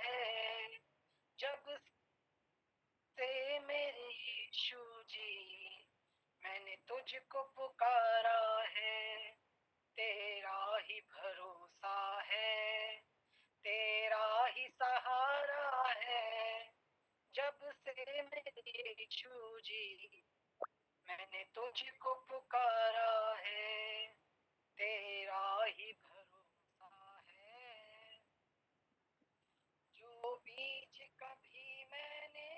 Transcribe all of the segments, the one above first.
है, जब से मेरे यीशु जी मैंने तुझको पुकारा है, तेरा ही भरोसा है, तेरा ही सहारा है। जब से मेरे यीशु जी मैंने तुझको पुकारा है, तेरा ही भरोसा है। जो बीज कभी मैंने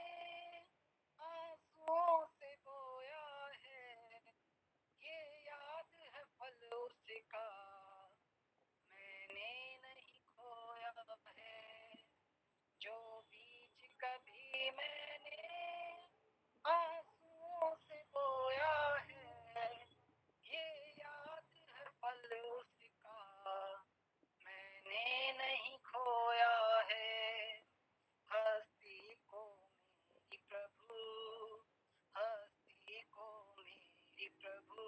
आंसुओं से बोया है, ये याद है फल उसका मैंने नहीं खोया है। जो बीज कभी मैंने आंसुओं से बोया है, ये याद है फल उसका मैंने नहीं खोया है। हस्ती को मेरी प्रभु, हस्ती को मेरी प्रभु,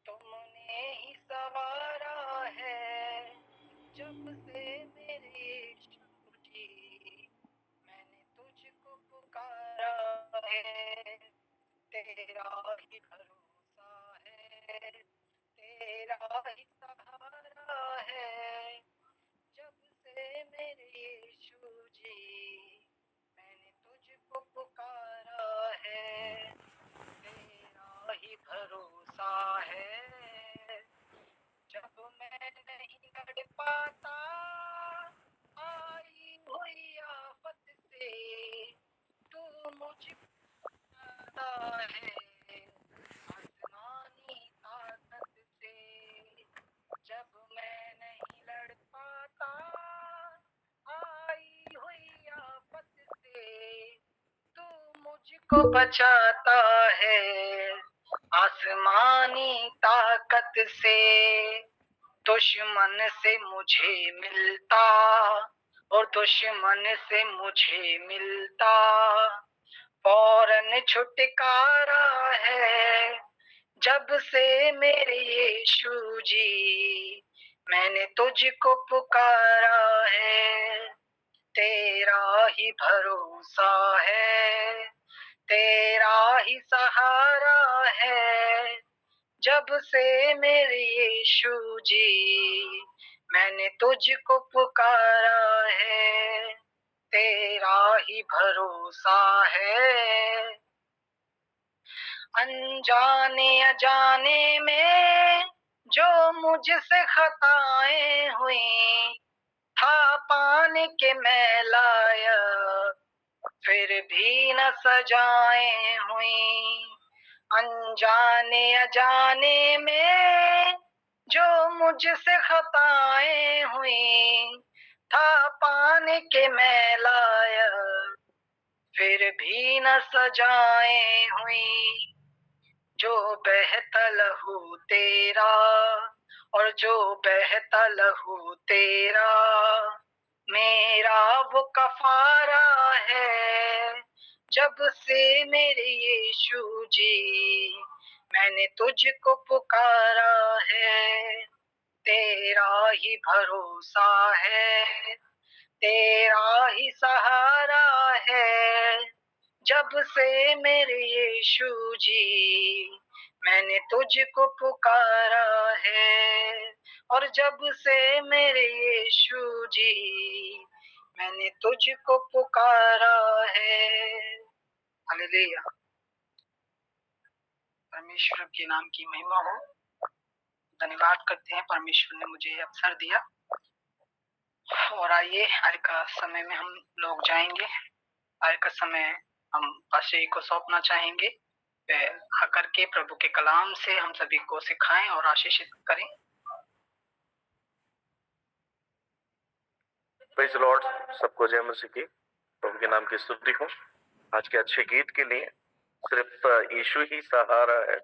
तुमने ही सवारा है। जब से मेरे यीशु जी मैंने तुझको पुकारा है, तेरा ही भरोसा है, तेरा ही सहारा है। जब से मेरे यीशु जी मैंने तुझको पुकारा है, तेरा ही भरोसा है। जब मैं नहीं लड़ पाता आई हुई आफत से, तू मुझको बचाता है आसमानी ताकत से। जब मैं नहीं लड़ पाता आई हुई आफत से, तू मुझको बचाता है आसमानी ताकत से। दुश्मन से मुझे मिलता और दुश्मन से मुझे मिलता फौरन छुटकारा है। जब से मेरे यीशु जी मैंने तुझको पुकारा है, तेरा ही भरोसा है, तेरा ही सहारा है। जब से मेरे यीशु जी मैंने तुझको पुकारा है, तेरा ही भरोसा है। अनजाने अजाने में जो मुझसे खताएं हुई, था पाने के मैं लायक फिर भी न सजाएं हुई। अनजाने अजाने में जो मुझसे खताएं हुई, था पाने के मैं लायक फिर भी न सजाएं हुई। जो बहता लहू तेरा और जो बहता लहू तेरा मेरा वो कफारा है। जब से मेरे यीशु जी मैंने तुझको पुकारा है, तेरा ही भरोसा है, तेरा ही सहारा है। जब से मेरे यीशु जी मैंने तुझको पुकारा है, और जब से मेरे यीशु जी मैंने तुझको पुकारा है। हालेलुया। परमेश्वर के नाम की महिमा हो। धन्यवाद करते हैं, परमेश्वर ने मुझे ये अवसर दिया। और आइए आज का समय में हम लोग जाएंगे। आज का समय हम पास्टर को सौंपना चाहेंगे। वे आकर के प्रभु के कलाम से हम सभी को सिखाएं और आशीषित करें। Praise the Lord. सबको जय मसीह की। प्रभु के नाम की स्तुति हो। आज के अच्छे गीत के लिए सिर्फ यीशु ही सहारा है,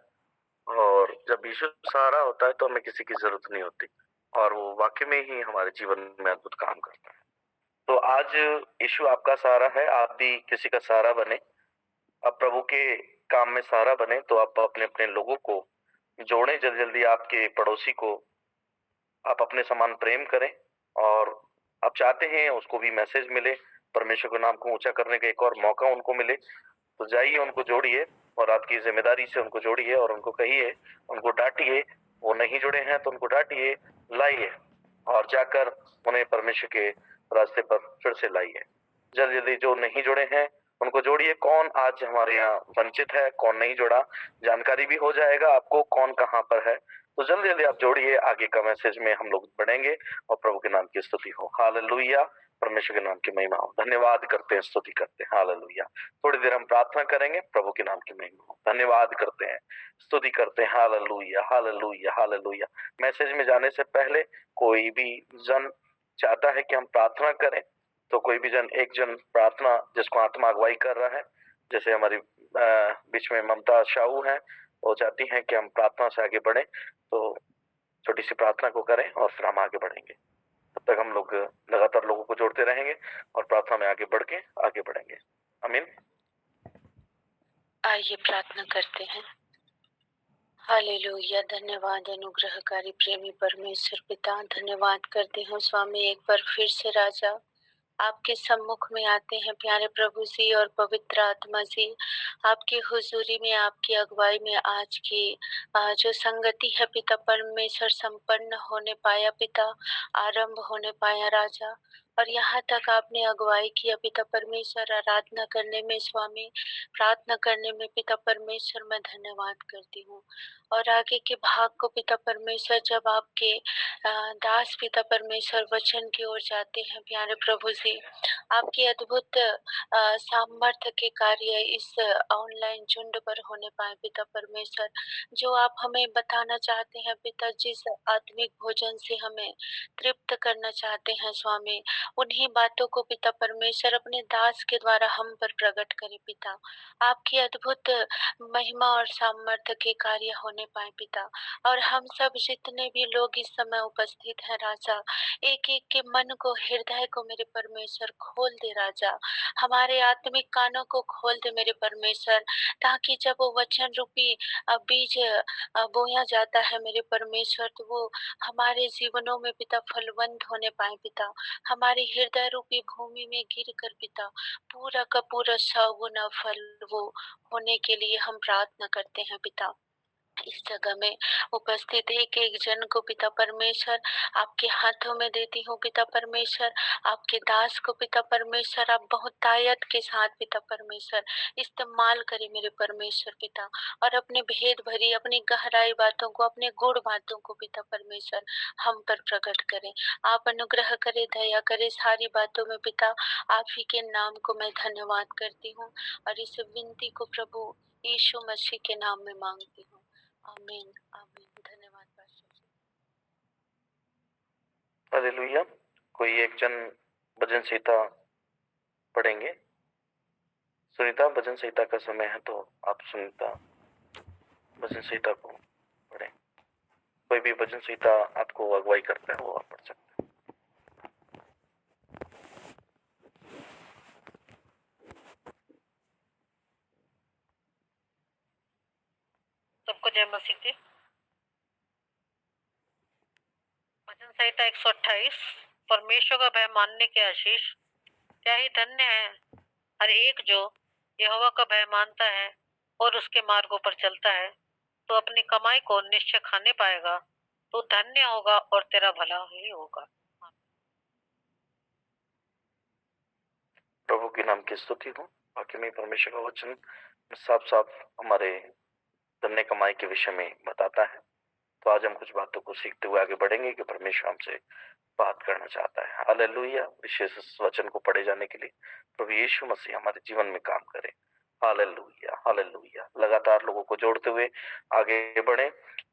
और जब यीशु सहारा होता है तो हमें किसी की जरूरत नहीं होती, और वो वाकई में ही हमारे जीवन में अद्भुत काम करता है। तो आज यीशु आपका सहारा है, आप भी किसी का सहारा बने। अब प्रभु के काम में सहारा बने तो आप अपने अपने लोगों को जोड़ें। जल्दी जल्दी आपके पड़ोसी को आप अपने समान प्रेम करें, और आप चाहते हैं उसको भी मैसेज मिले, परमेश्वर के नाम को ऊंचा करने का एक और मौका उनको मिले, तो जाइए उनको जोड़िए और आपकी जिम्मेदारी से उनको जोड़िए और उनको कहिए, उनको डांटिए। वो नहीं जुड़े हैं तो उनको डांटिए, लाइए और जाकर उन्हें परमेश्वर के रास्ते पर फिर से लाइए। जल्दी जल्दी जो नहीं जुड़े हैं उनको जोड़िए। कौन आज हमारे यहाँ वंचित है, कौन नहीं जुड़ा, जानकारी भी हो जाएगा आपको कौन कहाँ पर है। तो जल्दी जल्दी आप जोड़िए, आगे का मैसेज में हम लोग बढ़ेंगे और प्रभु के नाम की स्तुति हो। हालेलुया, परमेश्वर के नाम की महिमा हो। धन्यवाद करते हैं, स्तुति करते हैं। हालेलुया। थोड़ी देर हम प्रार्थना करेंगे, प्रभु के नाम की महिमा हो। धन्यवाद करते हैं, स्तुति करते हैं। Hallelujah, hallelujah, hallelujah. मैसेज में जाने से पहले कोई भी जन चाहता है कि हम प्रार्थना करें, तो कोई भी जन, एक जन प्रार्थना जिसको आत्मा अगुवाई कर रहा है, जैसे हमारी बीच में ममता शाहू है, वो चाहती हैं कि हम प्रार्थना से आगे बढ़े, तो छोटी सी प्रार्थना को करें और फिर हम आगे बढ़ेंगे। तब तक हम लोग लगातार लोगों को जोड़ते रहेंगे और प्रार्थना में आगे बढ़ के आगे बढ़ेंगे। आमीन। आइए प्रार्थना करते हैं। हालेलुया। धन्यवाद अनुग्रहकारी प्रेमी परमेश्वर पिता, धन्यवाद करते हैं स्वामी एक बार फिर से राजा आपके सम्मुख में आते हैं प्यारे प्रभु जी और पवित्र आत्मा जी, आपकी हुजूरी में, आपकी अगुवाई में आज की जो संगति है पिता परमेश्वर संपन्न होने पाया पिता, आरंभ होने पाया राजा। और यहाँ तक आपने अगुवाई किया पिता परमेश्वर, आराधना करने में स्वामी, प्रार्थना करने में पिता परमेश्वर, मैं धन्यवाद करती हूँ। और आगे के भाग को पिता परमेश्वर, जब आपके दास पिता परमेश्वर वचन की ओर जाते हैं प्यारे प्रभु जी, आपकी अद्भुत सामर्थ्य के कार्य इस ऑनलाइन झुंड पर होने पाए पिता परमेश्वर। जो आप हमें बताना चाहते हैं पिता, जिस आत्मिक भोजन से हमें तृप्त करना चाहते हैं स्वामी, उन्हीं बातों को पिता परमेश्वर अपने दास के द्वारा हम पर प्रकट करें पिता। आपकी अद्भुत महिमा और सामर्थ्य के कार्य होने पाए पिता। और हम सब जितने भी लोग इस समय उपस्थित हैं राजा, एक एक के मन को, हृदय को मेरे परमेश्वर खोल दे राजा, हमारे आत्मिक कानों को खोल दे मेरे परमेश्वर, ताकि जब वो वचन रूपी बीज बोया जाता है मेरे परमेश्वर, तो वो हमारे जीवनों में पिता फलवंत होने पाए पिता, हमारे हृदय रूपी भूमि में गिर कर पिता पूरा का पूरा 100 गुना फल वो होने के लिए हम प्रार्थना करते हैं पिता। इस जगह में उपस्थित एक एक जन को पिता परमेश्वर आपके हाथों में देती हूँ पिता परमेश्वर। आपके दास को पिता परमेश्वर आप बहुत तायत के साथ पिता परमेश्वर इस्तेमाल करें मेरे परमेश्वर पिता, और अपने भेद भरी, अपनी गहराई बातों को, अपने गुड़ बातों को पिता परमेश्वर हम पर प्रकट करें। आप अनुग्रह करें, दया करें सारी बातों में पिता। आप ही के नाम को मैं धन्यवाद करती हूँ और इस विनती को प्रभु यीशु मसीह के नाम में मांगती हूँ। आमीन, आमीन। धन्यवाद पास्टर जी। हालेलुया। कोई एक जन भजन संहिता पढ़ेंगे। सुनीता, भजन संहिता का समय है, तो आप सुनीता भजन संहिता को पढ़ें। कोई भी भजन संहिता आपको अगुवाई करता है वो आप पढ़ सकते हैं। सबको जय मसीह की। भजन संहिता 128। परमेश्वर का भय मानने के आशीष। क्या ही धन्य है हर एक जो यहोवा का भय मानता है और उसके मार्गों पर चलता है, तो अपनी कमाई को निश्चय खाने पाएगा। तो धन्य होगा और तेरा भला ही होगा। प्रभु के नाम की स्तुति हो। बाकी में परमेश्वर का वचन साफ साफ हमारे धन्य कमाई के विषय में बताता है। तो आज हम कुछ बातों को सीखते हुए आगे बढ़ेंगे कि परमेश्वर हमसे बात करना चाहता है। हालेलुया। विशेष इस वचन को पढ़े जाने के लिए प्रभु यीशु मसीह हमारे जीवन में काम करे। Hallelujah, hallelujah. लगातार लोगों को जोड़ते हुए आगे बढ़े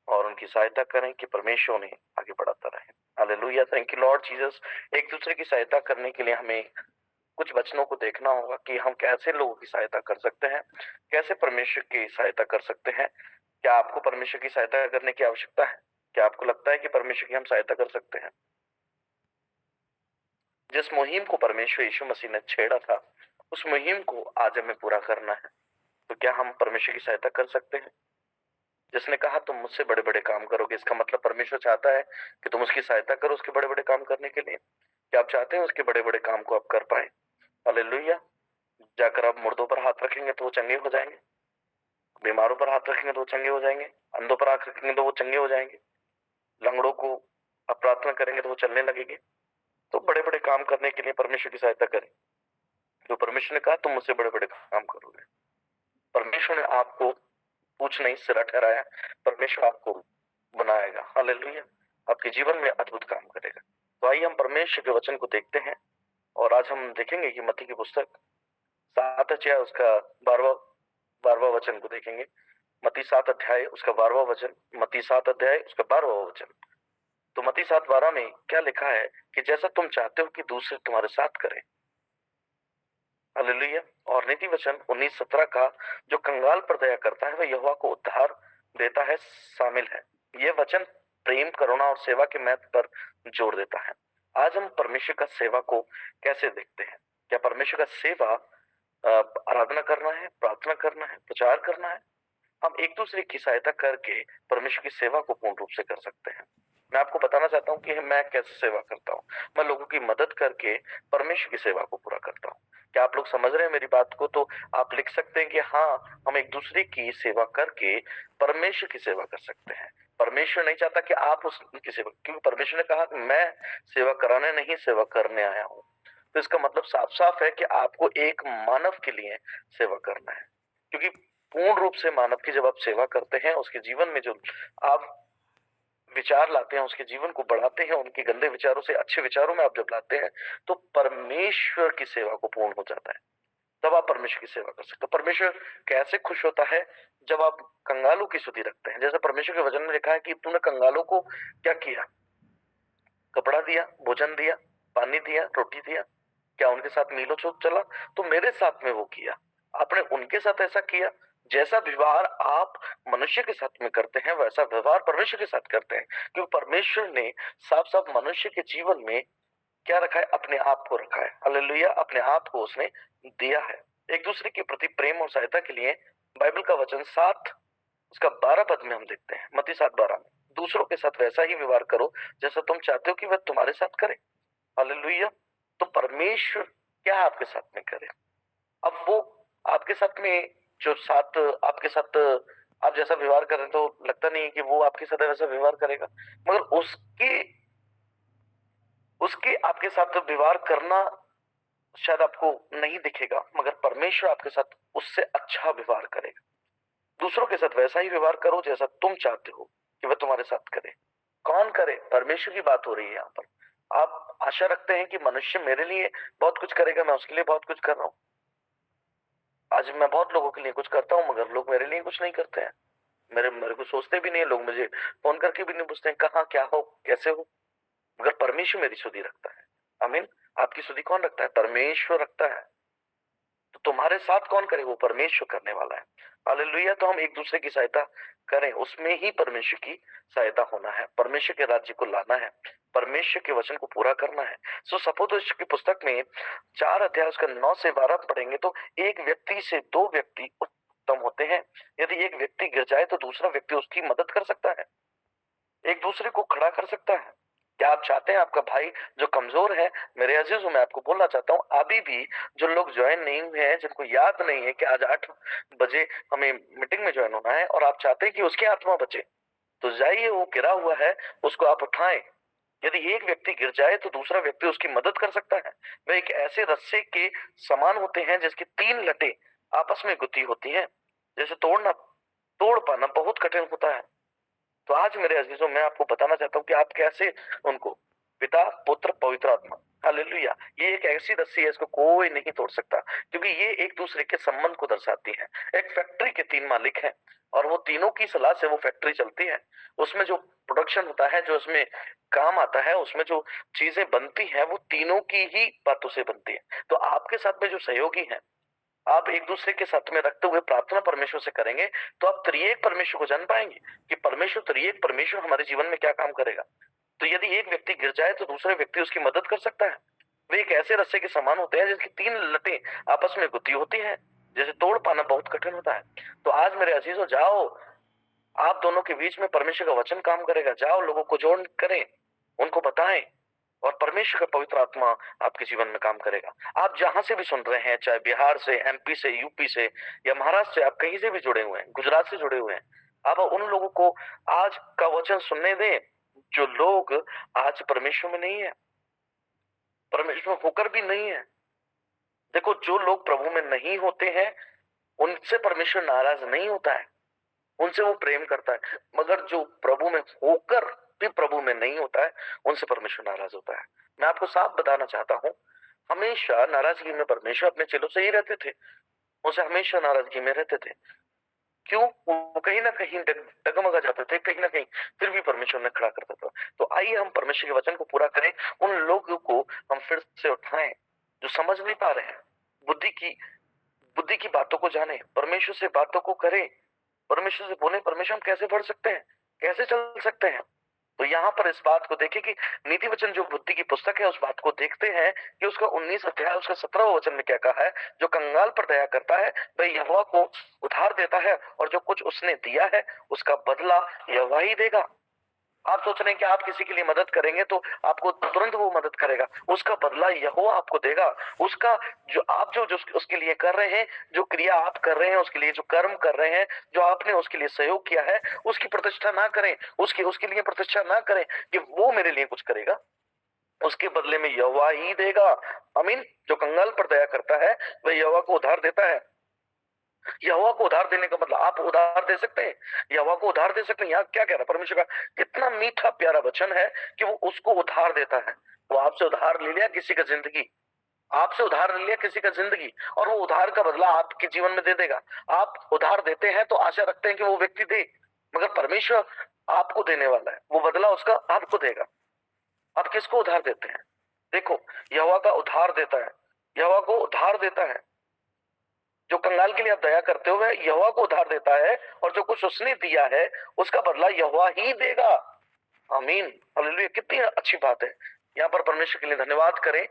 और उनकी सहायता करें कि परमेश्वर उन्हें आगे बढ़ाता रहे। Hallelujah. Thank you Lord Jesus. एक दूसरे की सहायता करने के लिए हमें कुछ वचनों को देखना होगा कि हम कैसे लोगों की सहायता कर सकते हैं, कैसे परमेश्वर की सहायता कर सकते हैं। क्या आपको परमेश्वर की सहायता करने की आवश्यकता है? क्या आपको लगता है कि परमेश्वर की हम सहायता कर सकते हैं? जिस मुहिम को परमेश्वर यीशु मसीह ने छेड़ा था, उस मुहिम को आज हमें पूरा करना है। तो क्या हम परमेश्वर की सहायता कर सकते हैं? जिसने कहा तुम मुझसे बड़े बड़े काम करोगे, इसका मतलब परमेश्वर चाहता है कि तुम उसकी सहायता करो उसके बड़े बड़े काम करने के लिए। क्या आप चाहते हैं उसके बड़े बड़े काम को आप कर पाए? हालेलुया। जाकर आप मुर्दों पर हाथ रखेंगे तो वो चंगे हो जाएंगे, बीमारों पर हाथ रखेंगे तो वो चंगे हो जाएंगे, अंधों पर हाथ रखेंगे तो वो चंगे हो जाएंगे, लंगड़ों को आप प्रार्थना करेंगे तो वो चलने लगेंगे। तो बड़े बड़े काम करने के लिए परमेश्वर की सहायता करें। तो परमेश्वर ने कहा तुम मुझसे बड़े बड़े काम करोगे। परमेश्वर ने आपको पूछ नहीं सिरा ठहराया, परमेश्वर आपको बनाएगा। हालेलुया। आपके जीवन में अद्भुत काम करेगा। तो आइए हम परमेश्वर के वचन को देखते हैं और आज हम देखेंगे कि मत्ती की पुस्तक 7 अध्याय उसका 12वां वचन को देखेंगे। मत्ती 7 अध्याय उसका 12वां वचन, मत्ती 7 अध्याय उसका 12वां वचन। तो मत्ती 7:12 में क्या लिखा है कि जैसा तुम चाहते हो कि दूसरे तुम्हारे साथ करें। हालेलुया। और नीति वचन 19:17 का जो कंगाल पर दया करता है वह यहोवा को उद्धार देता है शामिल है। यह वचन प्रेम, करुणा और सेवा के महत्व पर जोर देता है। आज हम परमेश्वर का सेवा को कैसे देखते हैं? क्या परमेश्वर का सेवा आराधना करना है, प्रार्थना करना है, प्रचार करना है? हम एक दूसरे की सहायता करके परमेश्वर की सेवा को पूर्ण रूप से कर सकते हैं। मैं आपको बताना चाहता हूँ कि मैं कैसे सेवा करता हूँ। मैं लोगों की मदद करके परमेश्वर की सेवा को पूरा करता हूँ। क्या आप लोग समझ रहे हैं मेरी बात को? तो आप लिख सकते हैं कि हाँ, हम एक दूसरे की सेवा करके परमेश्वर की सेवा कर सकते हैं। परमेश्वर नहीं चाहता कि आप उसकी सेवा, क्योंकि परमेश्वर ने कहा मैं सेवा कराने नहीं सेवा करने आया हूँ। तो इसका मतलब साफ साफ है कि आपको एक मानव के लिए सेवा करना है, क्योंकि पूर्ण रूप से मानव की जब आप सेवा करते हैं, उसके जीवन में जो आप विचार लाते हैं, उसके जीवन को बढ़ाते हैं, उनके गंदे विचारों से अच्छे विचारों में आप जब लाते हैं तो परमेश्वर की सेवा को पूर्ण हो जाता है। तब आप परमेश्वर की सेवा कर सकते हो। परमेश्वर कैसे खुश होता है? जब आप कंगालों की स्तुति रखते हैं। जैसे परमेश्वर के वचन में लिखा है कि तूने कंगालों को क्या किया? कपड़ा दिया, भोजन दिया, पानी दिया, रोटी दिया। क्या उनके साथ मीलों चला? तो मेरे साथ में वो किया। आपने उनके साथ ऐसा किया। जैसा व्यवहार आप मनुष्य के साथ में करते हैं वैसा व्यवहार परमेश्वर के साथ करते हैं, क्योंकि परमेश्वर ने साफ साफ मनुष्य के जीवन में क्या रखा है? अपने आप को रखा है। हालेलुया। अपने आप को उसने दिया है। एक दूसरे के प्रति प्रेम और सहायता के लिए बाइबल का वचन 7 उसका 12 पद में हम देखते हैं। मत्ती 7:12 में दूसरों के साथ वैसा ही व्यवहार करो जैसा तुम चाहते हो कि वह तुम्हारे साथ करे। हालेलुया। तो परमेश्वर क्या आपके साथ में करे? अब वो आपके साथ में जो साथ आपके साथ आप जैसा व्यवहार कर रहे हैं तो लगता नहीं है कि वो आपके साथ वैसा व्यवहार करेगा, मगर उसके आपके साथ व्यवहार करना शायद आपको नहीं दिखेगा, मगर परमेश्वर आपके साथ उससे अच्छा व्यवहार करेगा। दूसरों के साथ वैसा ही व्यवहार करो जैसा तुम चाहते हो कि वह तुम्हारे साथ करे। कौन करे? परमेश्वर की बात हो रही है यहाँ पर। आप आशा रखते हैं कि मनुष्य मेरे लिए बहुत कुछ करेगा, मैं उसके लिए बहुत कुछ कर रहा हूँ। आज मैं बहुत लोगों के लिए कुछ करता हूँ मगर लोग मेरे लिए कुछ नहीं करते हैं। मेरे को सोचते भी नहीं, लोग मुझे फोन करके भी नहीं पूछते हैं कहाँ, क्या हो, कैसे हो। मगर परमेश्वर मेरी सुधि रखता है। आमीन। आपकी सुधि कौन रखता है? परमेश्वर रखता है। तो तुम्हारे साथ कौन करे? वो परमेश्वर करने वाला है। हालेलुया। तो हम एक दूसरे की सहायता करें, उसमें ही परमेश्वर की सहायता होना है, परमेश्वर के राज्य को लाना है, परमेश्वर के वचन को पूरा करना है। सो सपोदोष की पुस्तक में 4 अध्याय उसका 9 से 12 पढ़ेंगे तो एक व्यक्ति से 2 व्यक्ति उत्तम होते हैं। यदि एक व्यक्ति गिर जाए तो दूसरा व्यक्ति उसकी मदद कर सकता है, एक दूसरे को खड़ा कर सकता है। क्या आप चाहते हैं आपका भाई जो कमजोर है? मेरे अजीजों, मैं आपको बोलना चाहता हूँ अभी भी जो लोग ज्वाइन नहीं हुए हैं, जिनको याद नहीं है कि आज 8 बजे हमें मीटिंग में ज्वाइन होना है और आप चाहते हैं कि उसकी आत्मा बचे, तो जाइए, वो गिरा हुआ है, उसको आप उठाएं। यदि एक व्यक्ति गिर जाए तो दूसरा व्यक्ति उसकी मदद कर सकता है। वह एक ऐसे रस्से के समान होते हैं जिसकी 3 लटें आपस में गुथी होती हैं, जैसे तोड़ पाना बहुत कठिन होता है। तो आज मेरे अजीजों, मैं आपको बताना चाहता हूँ कि आप कैसे उनको, पिता, पुत्र, पवित्र आत्मा, हालेलुया, ये एक ऐसी रस्सी है इसको कोई नहीं तोड़ सकता, क्योंकि ये एक दूसरे के संबंध को दर्शाती है। एक फैक्ट्री के 3 मालिक हैं और वो तीनों की सलाह से वो फैक्ट्री चलती है। उसमें जो प्रोडक्शन होता है, जो उसमें काम आता है, उसमें जो चीजें बनती है, वो तीनों की ही बातों से बनती है। तो आपके साथ में जो सहयोगी हैं, आप एक दूसरे के साथ में रखते हुए प्रार्थना परमेश्वर से करेंगे तो आप त्रिएक परमेश्वर को जान पाएंगे कि परमेश्वर, त्रिएक परमेश्वर हमारे जीवन में क्या काम करेगा। तो यदि एक व्यक्ति गिर जाए तो दूसरे व्यक्ति उसकी मदद कर सकता है। वे एक ऐसे रस्से के समान होते हैं जिसकी 3 लटें आपस में गुथी होती हैं, जैसे तोड़ पाना बहुत कठिन होता है। तो आज मेरे अजीजों, जाओ, आप दोनों के बीच में परमेश्वर का वचन काम करेगा। जाओ, लोगों को जोड़ करें, उनको बताएं और परमेश्वर का पवित्र आत्मा आपके जीवन में काम करेगा। आप जहां से भी सुन रहे हैं, चाहे बिहार से, एमपी से, यूपी से या महाराष्ट्र से, आप कहीं से भी जुड़े हुए हैं, गुजरात से जुड़े हुए हैं, आप उन लोगों को आज का वचन सुनने दें जो लोग आज परमेश्वर में नहीं है, परमेश्वर होकर भी नहीं है। देखो, जो लोग प्रभु में नहीं होते हैं उनसे परमेश्वर नाराज नहीं होता है, उनसे वो प्रेम करता है। मगर जो प्रभु में होकर भी प्रभु में नहीं होता है उनसे परमेश्वर नाराज होता है। मैं आपको साफ बताना चाहता हूं, हमेशा नाराजगी में परमेश्वर अपने चेलों से ही रहते थे, उनसे हमेशा नाराजगी में रहते थे। क्यों? वो कहीं ना कहीं डगमगा जाते थे, कहीं ना कहीं फिर भी परमेश्वर ने खड़ा करता था। तो आइए हम परमेश्वर के वचन को पूरा करें, उन लोगों को हम फिर से उठाएं जो समझ नहीं पा रहे हैं, बुद्धि की बातों को जाने, परमेश्वर से बातों को करें, परमेश्वर से बोले, परमेश्वर हम कैसे बढ़ सकते हैं, कैसे चल सकते हैं। तो यहाँ पर इस बात को देखें कि नीति वचन जो बुद्धि की पुस्तक है, उस बात को देखते हैं कि उसका 19 अध्याय उसका 17वां वचन में क्या कहा है। जो कंगाल पर दया करता है वह यहोवा को उधार देता है, और जो कुछ उसने दिया है उसका बदला यहोवा ही देगा। आप सोच रहे हैं कि आप किसी के लिए मदद करेंगे तो आपको तुरंत वो मदद करेगा, उसका बदला यहोवा आपको देगा। उसका जो आप जो उसके लिए कर रहे हैं, जो क्रिया आप कर रहे हैं, उसके लिए जो कर्म कर रहे हैं, जो आपने उसके लिए सहयोग किया है, उसकी प्रतिष्ठा ना करें, उसके लिए प्रतिष्ठा ना करें कि वो मेरे लिए कुछ करेगा, उसके बदले में यहोवा ही देगा। आमीन। जो कंगाल पर दया करता है वह यहोवा को उधार देता है। यहोवा को उधार देने का मतलब आप उधार दे सकते हैं, यहोवा को उधार दे सकते हैं। यहाँ क्या कह रहा है परमेश्वर का कितना मीठा प्यारा वचन है कि वो उसको उधार देता है। वो आपसे उधार ले लिया किसी का जिंदगी, आपसे उधार ले लिया किसी का जिंदगी, और वो उधार का बदला आपके जीवन में दे देगा। आप उधार देते हैं तो आशा रखते हैं कि वो व्यक्ति दे, मगर परमेश्वर आपको देने वाला है, वो बदला उसका आपको देगा। आप किसको उधार देते हैं? देखो, यहोवा का उधार देता है, यहोवा को उधार देता है। जो कंगाल के लिए आप दया करते हो वह यहोवा को उधार देता है, और जो कुछ उसने दिया है उसका बदला यहोवा ही देगा। आमीन, हालेलुया। कितनी अच्छी बात है। यहाँ पर परमेश्वर के लिए धन्यवाद करें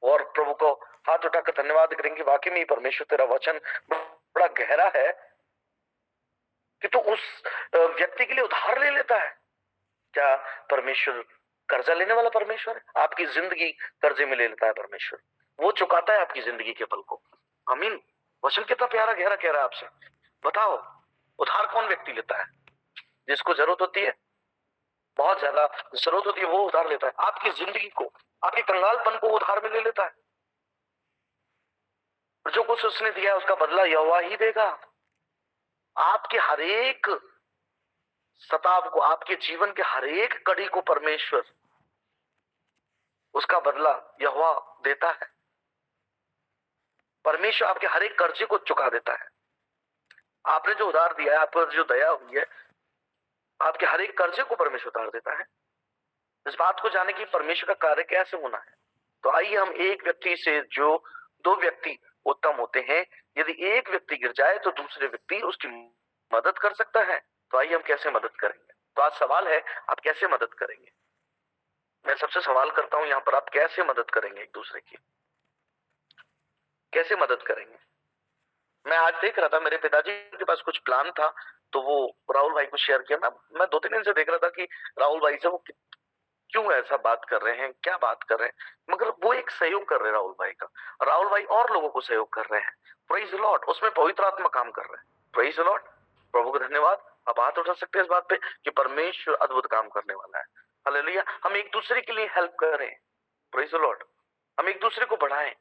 और प्रभु को हाथ उठाकर धन्यवाद करेंगे। वाकई में परमेश्वर तेरा वचन बड़ा गहरा है कि तू उस व्यक्ति के लिए उधार ले लेता है। क्या परमेश्वर कर्जा लेने वाला परमेश्वर है? आपकी जिंदगी कर्जे में ले लेता है परमेश्वर, वो चुकाता है आपकी जिंदगी के पल को। आमीन। वचन कितना प्यारा गहरा कह रहा है आपसे। बताओ, उधार कौन व्यक्ति लेता है? जिसको जरूरत होती है, बहुत ज्यादा जरूरत होती है, वो उधार लेता है। आपकी जिंदगी को, आपके कंगालपन को उधार में ले लेता है। जो कुछ उसने दिया है उसका बदला यहोवा ही देगा। आपके हर एक सताव को, आपके जीवन के हर एक कड़ी को परमेश्वर उसका बदला यहोवा देता है। परमेश्वर आपके हर एक कर्जे को चुका देता है। आपने जो उधार दिया है, आप पर जो दया हुई है, आपके हर एक कर्जे को परमेश्वर उतार देता है। इस बात को जाने की परमेश्वर का कार्य कैसे होना है। तो आइए हम एक व्यक्ति से जो दो व्यक्ति उत्तम होते हैं, यदि एक व्यक्ति गिर जाए तो दूसरे व्यक्ति उसकी मदद कर सकता है। तो आइए हम कैसे मदद करेंगे। तो आज सवाल है, आप कैसे मदद करेंगे? मैं सबसे सवाल करता हूं यहाँ पर, आप कैसे मदद करेंगे एक दूसरे की, कैसे मदद करेंगे? मैं आज देख रहा था, मेरे पिताजी के पास कुछ प्लान था तो वो राहुल भाई को शेयर किया। मैं 2-3 दिन से देख रहा था कि राहुल भाई से वो क्यों ऐसा बात कर रहे हैं, क्या बात कर रहे हैं, मगर वो एक सहयोग कर रहे हैं राहुल भाई का। राहुल भाई और लोगों को सहयोग कर रहे हैं। Praise the Lord. उसमें पवित्र आत्मा काम कर रहे हैं। Praise the Lord. प्रभु को धन्यवाद। आप हाथ उठा सकते हैं इस बात पे कि परमेश्वर अद्भुत काम करने वाला है। हालेलुया। हम एक दूसरे के लिए हेल्प करें। Praise the Lord. हम एक दूसरे को बढ़ाएं।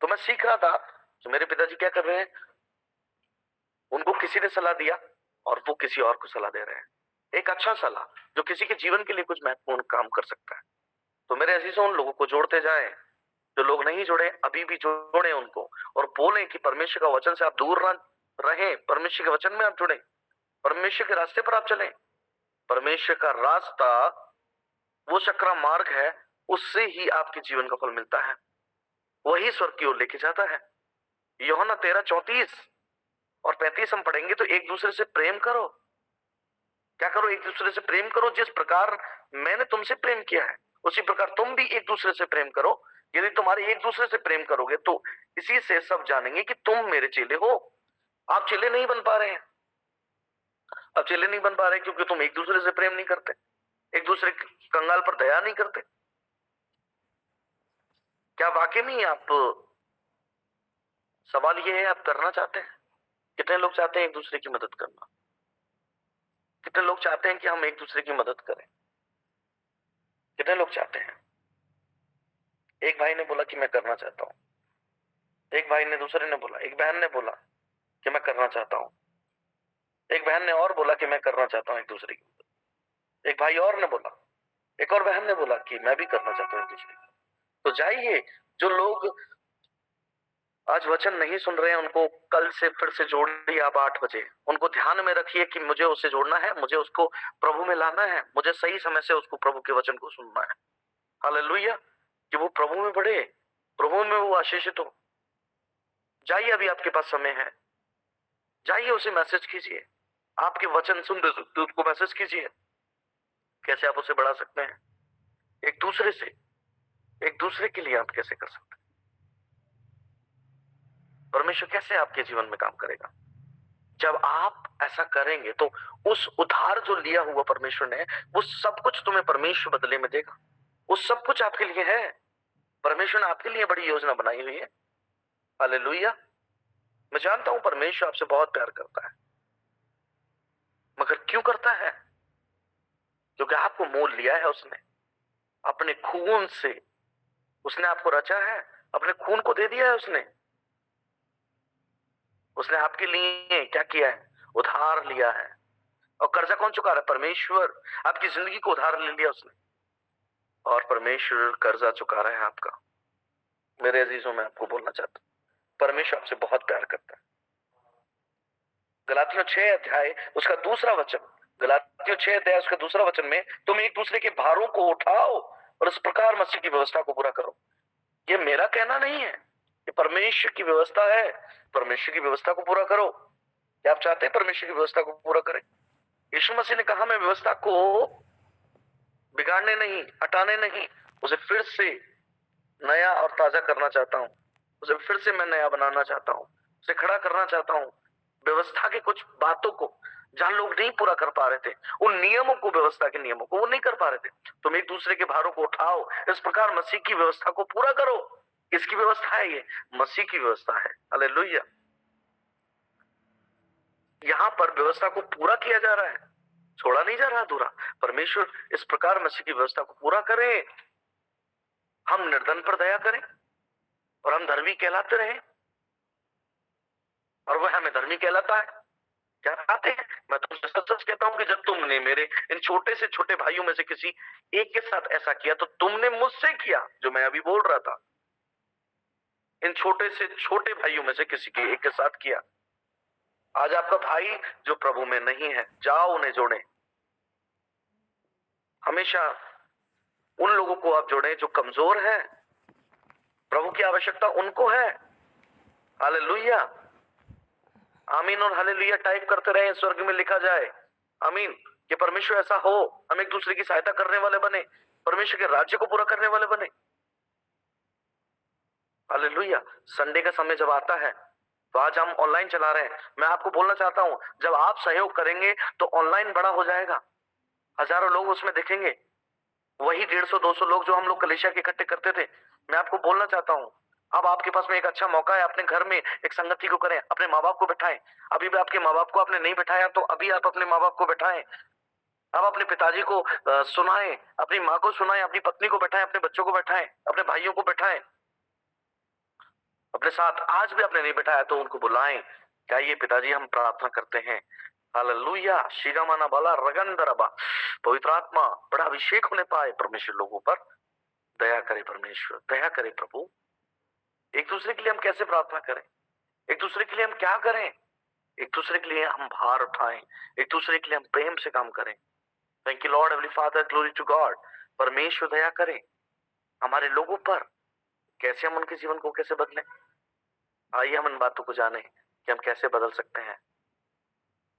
तो मैं सीख रहा था कि मेरे पिताजी क्या कर रहे हैं, उनको किसी ने सलाह दिया और वो किसी और को सलाह दे रहे हैं, एक अच्छा सलाह जो किसी के जीवन के लिए कुछ महत्वपूर्ण काम कर सकता है। तो मेरे अजीजों, उन लोगों को जोड़ते जाएं। जो लोग नहीं जुड़े अभी भी जोड़ें उनको, और बोलें कि परमेश्वर का वचन से आप दूर ना रहें, परमेश्वर के वचन में आप जुड़ें, परमेश्वर के रास्ते पर आप चलें। परमेश्वर का रास्ता वो सकरा मार्ग है, उससे ही आपके जीवन का फल मिलता है, वही स्वर्ग की ओर लेके जाता है। यूहन्ना 13:34 और 35 हम पढ़ेंगे। तो एक दूसरे से प्रेम करो। क्या करो? एक दूसरे से प्रेम करो। जिस प्रकार मैंने तुमसे प्रेम किया है उसी प्रकार तुम भी एक दूसरे से प्रेम करो। यदि तुम्हारे एक दूसरे से प्रेम करोगे तो इसी से सब जानेंगे कि तुम मेरे चेले हो। आप चेले नहीं बन पा रहे हैं, अब चेले नहीं बन पा रहे क्योंकि तुम एक दूसरे से प्रेम नहीं करते। एक दूसरे के कंगाल पर दया नहीं करते? क्या वाकई में आप, सवाल ये है, आप करना चाहते हैं? कितने लोग चाहते हैं एक दूसरे की मदद करना? कितने लोग चाहते हैं कि हम एक दूसरे की मदद करें? कितने लोग चाहते हैं? एक भाई ने बोला कि मैं करना चाहता हूं, एक भाई ने, दूसरे ने बोला, एक बहन ने बोला कि मैं करना चाहता हूं, एक बहन ने और बोला कि मैं करना चाहता हूं एक दूसरे की मदद, एक भाई और ने बोला, एक और बहन ने बोला कि मैं भी करना चाहता हूं एक दूसरे की। तो जाइए, जो लोग आज वचन नहीं सुन रहे हैं उनको कल से फिर से जोड़िए आप 8 बजे। उनको ध्यान में रखिए कि मुझे उससे जोड़ना है, मुझे उसको प्रभु में लाना है, मुझे सही समय से उसको प्रभु के वचन को सुनना है। हालेलुया, कि वो प्रभु में बढ़े, प्रभु में वो आशीषित हो। जाइए, अभी आपके पास समय है, जाइए उसे मैसेज कीजिए। आपके वचन सुन रहे तो उसको मैसेज कीजिए। कैसे आप उसे बढ़ा सकते हैं? एक दूसरे से, एक दूसरे के लिए आप कैसे कर सकते हैं? परमेश्वर कैसे आपके जीवन में काम करेगा? जब आप ऐसा करेंगे तो उस उधार जो लिया हुआ परमेश्वर ने, वो सब कुछ तुम्हें परमेश्वर बदले में देगा। वो सब कुछ आपके लिए है। परमेश्वर ने आपके लिए बड़ी योजना बनाई हुई है। हालेलुया। मैं जानता हूं परमेश्वर आपसे बहुत प्यार करता है, मगर क्यों करता है? क्योंकि आपको मोल लिया है उसने, अपने खून से उसने आपको रचा है, अपने खून को दे दिया है उसने। उसने आपके लिए क्या किया है? उधार लिया है। और कर्जा कौन चुका रहा है? परमेश्वर। आपकी जिंदगी को उधार ले लिया उसने, और परमेश्वर कर्जा चुका रहा है आपका। मेरे अजीजों, मैं आपको बोलना चाहता हूं, परमेश्वर आपसे बहुत प्यार करता है। गलातियों 6 अध्याय उसका दूसरा वचन, गलातियों 6 अध्याय उसका दूसरा वचन में, तुम एक दूसरे के भारों को उठाओ और इस प्रकार मसीह की व्यवस्था को पूरा करो। ये मेरा कहना नहीं है, ये परमेश्वर की व्यवस्था है। परमेश्वर की व्यवस्था को पूरा करो। क्या आप चाहते हैं परमेश्वर की व्यवस्था को पूरा करें? यीशु मसीह ने कहा, मैं व्यवस्था को बिगाड़ने नहीं, हटाने नहीं, उसे फिर से नया और ताजा करना चाहता हूं। उसे फिर से मैं नया बनाना चाहता हूं, उसे खड़ा करना चाहता हूं। व्यवस्था की कुछ बातों को जहां लोग नहीं पूरा कर पा रहे थे, उन नियमों को, व्यवस्था के नियमों को वो नहीं कर पा रहे थे, तुम एक दूसरे के भारों को उठाओ, इस प्रकार मसीह की व्यवस्था को पूरा करो। किसकी व्यवस्था है ये? मसीह की व्यवस्था है। हालेलुया। यहां पर व्यवस्था को पूरा किया जा रहा है, छोड़ा नहीं जा रहा अधूरा। परमेश्वर इस प्रकार मसीह की व्यवस्था को पूरा करे, हम निर्धन पर दया करें और हम धर्मी कहलाते रहे, और वह हमें धर्मी कहलाता है। क्या बात है? मैं तुमसे सच सच कहता हूं कि जब तुमने मेरे इन छोटे से छोटे भाइयों में से किसी एक के साथ ऐसा किया, तो तुमने मुझसे किया जो मैं अभी बोल रहा था। इन छोटे से छोटे भाइयों में से किसी के एक के साथ किया। आज आपका भाई जो प्रभु में नहीं है, जाओ उन्हें जोड़ें। हमेशा उन लोगों को आप जोड़ें जो कमजोर हैं। प्रभु की आवश्यकता उनको है। हालेलुया, आमीन और हालेलुया टाइप करते रहे, स्वर्ग में लिखा जाए। आमीन। कि परमेश्वर ऐसा हो, हम एक दूसरे की सहायता करने वाले बने, परमेश्वर के राज्य को पूरा करने वाले बने। हालेलुया। संडे का समय जब आता है तो आज हम ऑनलाइन चला रहे हैं। मैं आपको बोलना चाहता हूं, जब आप सहयोग करेंगे तो ऑनलाइन बड़ा हो जाएगा, हजारों लोग उसमें दिखेंगे। वही 150-200 लोग जो हम लोग कलीसिया के इकट्ठे करते थे। मैं आपको बोलना चाहता हूं, अब आपके पास में एक अच्छा मौका है, अपने घर में एक संगति को करें, अपने माँ बाप को बैठाएं। अभी भी आपके माँ बाप को आपने नहीं बैठाया तो अभी आप अपने माँ बाप को बैठाएं। अब अपने पिताजी को सुनाएं, अपनी माँ को सुनाएं, अपनी पत्नी को बैठाएं, अपने बच्चों को बैठाएं, अपने भाइयों को बैठाएं अपने साथ। आज भी आपने नहीं बैठाया तो उनको बुलाएं। क्या ये पिताजी, हम प्रार्थना करते हैं। हालेलुया। शिगामाना बाला रगंदरबा, पवित्र आत्मा बड़ा अभिषेक होने पाए परमेश्वर लोगों पर। दया करे परमेश्वर, दया करे प्रभु। एक दूसरे के लिए हम कैसे प्रार्थना करें? एक दूसरे के लिए हम क्या करें? एक दूसरे के लिए हम भार उठाएं, एक दूसरे के लिए हम प्रेम से काम करें। Thank you Lord, heavenly Father, glory to God. परमेश्वर दया करें हमारे लोगों पर। कैसे हम उनके जीवन को कैसे बदलें? आइए हम इन बातों को जानें कि हम कैसे बदल सकते हैं।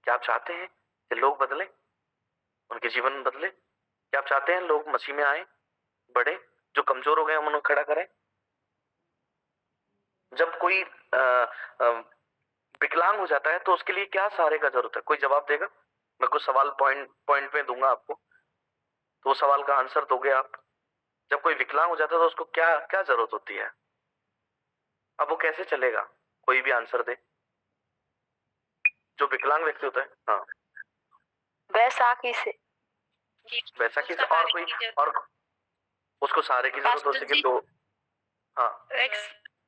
क्या आप चाहते हैं कि लोग बदलें, उनके जीवन बदले? क्या आप चाहते हैं लोग मसीह में आए, बढ़े, जो कमजोर हो गए हम उन्हें खड़ा करें? जब कोई विकलांग हो जाता है तो उसके लिए क्या सहारे का जरूरत है? कोई जवाब देगा? मैं कुछ सवाल पॉइंट में दूंगा आपको। तो वो सवाल का आंसर दोगे आप? जब कोई विकलांग हो जाता है तो उसको क्या क्या जरूरत होती है? अब वो कैसे चलेगा? कोई भी आंसर दे जो विकलांग व्यक्ति होता है। हाँ, बैसाखी से। बैसाखी से। और कोई? और उसको सहारे की जरूरत हो सके तो? हाँ,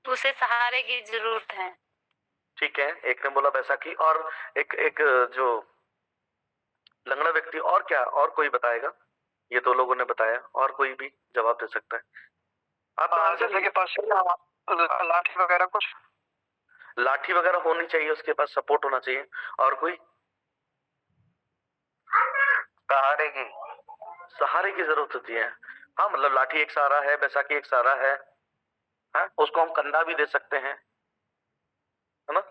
उसे सहारे की जरूरत है। ठीक है, एक ने बोला बैसाखी, और एक एक जो लंगड़ा व्यक्ति, और क्या, और कोई बताएगा? ये दो लोगों ने बताया, और कोई भी जवाब दे सकता है? आपका आंसर जैसे कि पास लाठी वगैरह कुछ। लाठी वगैरह होनी चाहिए, उसके पास सपोर्ट होना चाहिए। और कोई? सहारे की जरूरत होती है। हाँ, मतलब लाठी एक सहारा है, बैसाखी एक सहारा है। हाँ, उसको हम कंधा भी दे सकते हैं, है ना?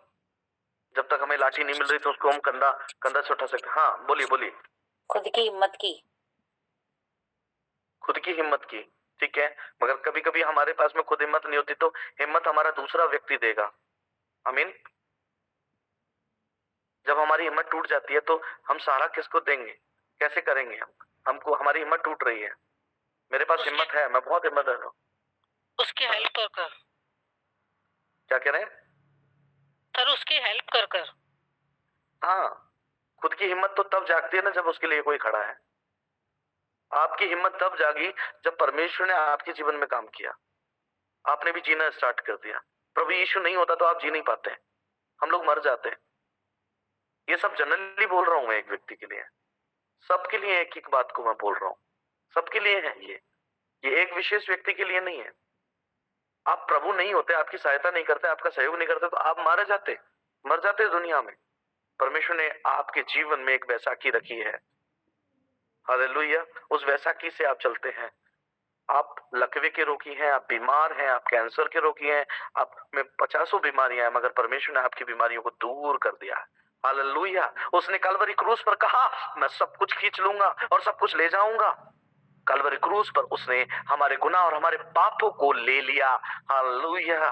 जब तक हमें लाठी नहीं मिल रही तो उसको हम कंधा कंधा से उठा सकते हैं। हाँ, बोलिए बोलिए। खुद की हिम्मत की। खुद की हिम्मत की, ठीक है। मगर कभी कभी हमारे पास में खुद हिम्मत नहीं होती, तो हिम्मत हमारा दूसरा व्यक्ति देगा। आमीन। जब हमारी हिम्मत टूट जाती है तो हम सहारा किसको देंगे? कैसे करेंगे? हमको हमारी हिम्मत टूट रही है, मेरे पास हिम्मत है, मैं बहुत हिम्मत है, उसकी हेल्प कर कर। क्या कह रहे हैं सर, उसकी हेल्प कर कर। हाँ, खुद की हिम्मत तो तब जागती है ना जब उसके लिए कोई खड़ा है। आपकी हिम्मत तब जागी जब परमेश्वर ने आपके जीवन में काम किया, आपने भी जीना स्टार्ट कर दिया। प्रभु यीशु नहीं होता तो आप जी नहीं पाते, हम लोग मर जाते हैं। ये सब जनरली बोल रहा हूं मैं एक व्यक्ति के लिए, सबके लिए एक एक बात को मैं बोल रहा हूं, सबके लिए है ये एक विशेष व्यक्ति के लिए नहीं है। आप प्रभु नहीं होते, आपकी सहायता नहीं करते, आपका सहयोग नहीं करते, तो आप मारे जाते, मर जाते दुनिया में। परमेश्वर ने आपके जीवन में एक बैसाखी रखी है, हालेलुया। उस बैसाखी से आप चलते हैं। आप लकवे के रोगी हैं, आप बीमार हैं, आप कैंसर के रोगी हैं, आप में 50 बीमारियां हैं, मगर परमेश्वर ने आपकी बीमारियों को दूर कर दिया है। हालेलुया। उसने कलवरी क्रूस पर कहा, मैं सब कुछ खींच लूंगा और सब कुछ ले जाऊंगा। कलवरी क्रूस पर उसने हमारे गुनाह और हमारे पापों को ले लिया। हालेलुया।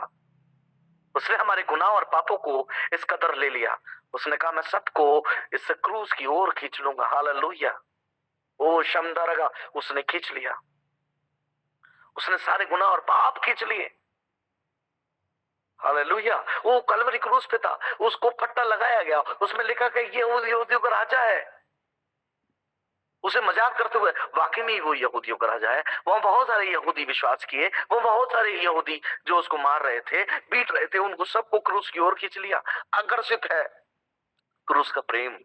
उसने हमारे गुनाह और पापों को इस कदर ले लिया, उसने कहा मैं सबको इस क्रूस की ओर खींच लूंगा। हालेलुया। ओ शमदरगा, उसने खींच लिया, उसने सारे गुनाह और पाप खींच लिए। हालेलुया। वो कलवरी क्रूस पे था, उसको पट्टा लगाया गया, उसमें लिखा कि ये यहूदियों का राजा है। उसे मजाक करते हुए, वाकई में वो यहूदियों का राजा है। वहां बहुत सारे यहूदी विश्वास किए, वो बहुत सारे यहूदी जो उसको मार रहे थे, बीट रहे थे, उनको सबको क्रूस की ओर खींच लिया। आकर्षित है क्रूस का प्रेम।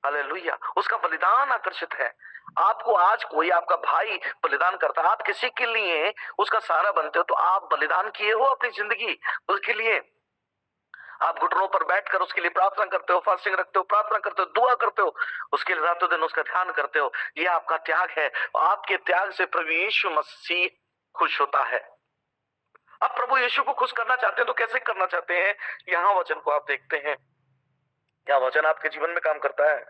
हालेलुया। उसका बलिदान आकर्षित है। आपको आज कोई आपका भाई बलिदान करता है, आप किसी के लिए उसका सहारा बनते हो, तो आप बलिदान किए हो अपनी जिंदगी उसके लिए। आप घुटनों पर बैठकर उसके लिए प्रार्थना करते हो, फास्टिंग रखते हो, प्रार्थना करते हो, दुआ करते हो, उसके लिए रातों दिन उसका ध्यान करते हो। यह आपका त्याग है। आपके त्याग से प्रभु यीशु मसीह खुश होता है। आप प्रभु यीशु को खुश करना चाहते हैं तो कैसे करना चाहते हैं? यहाँ वचन को आप देखते हैं, यहाँ वचन आपके जीवन में काम करता है,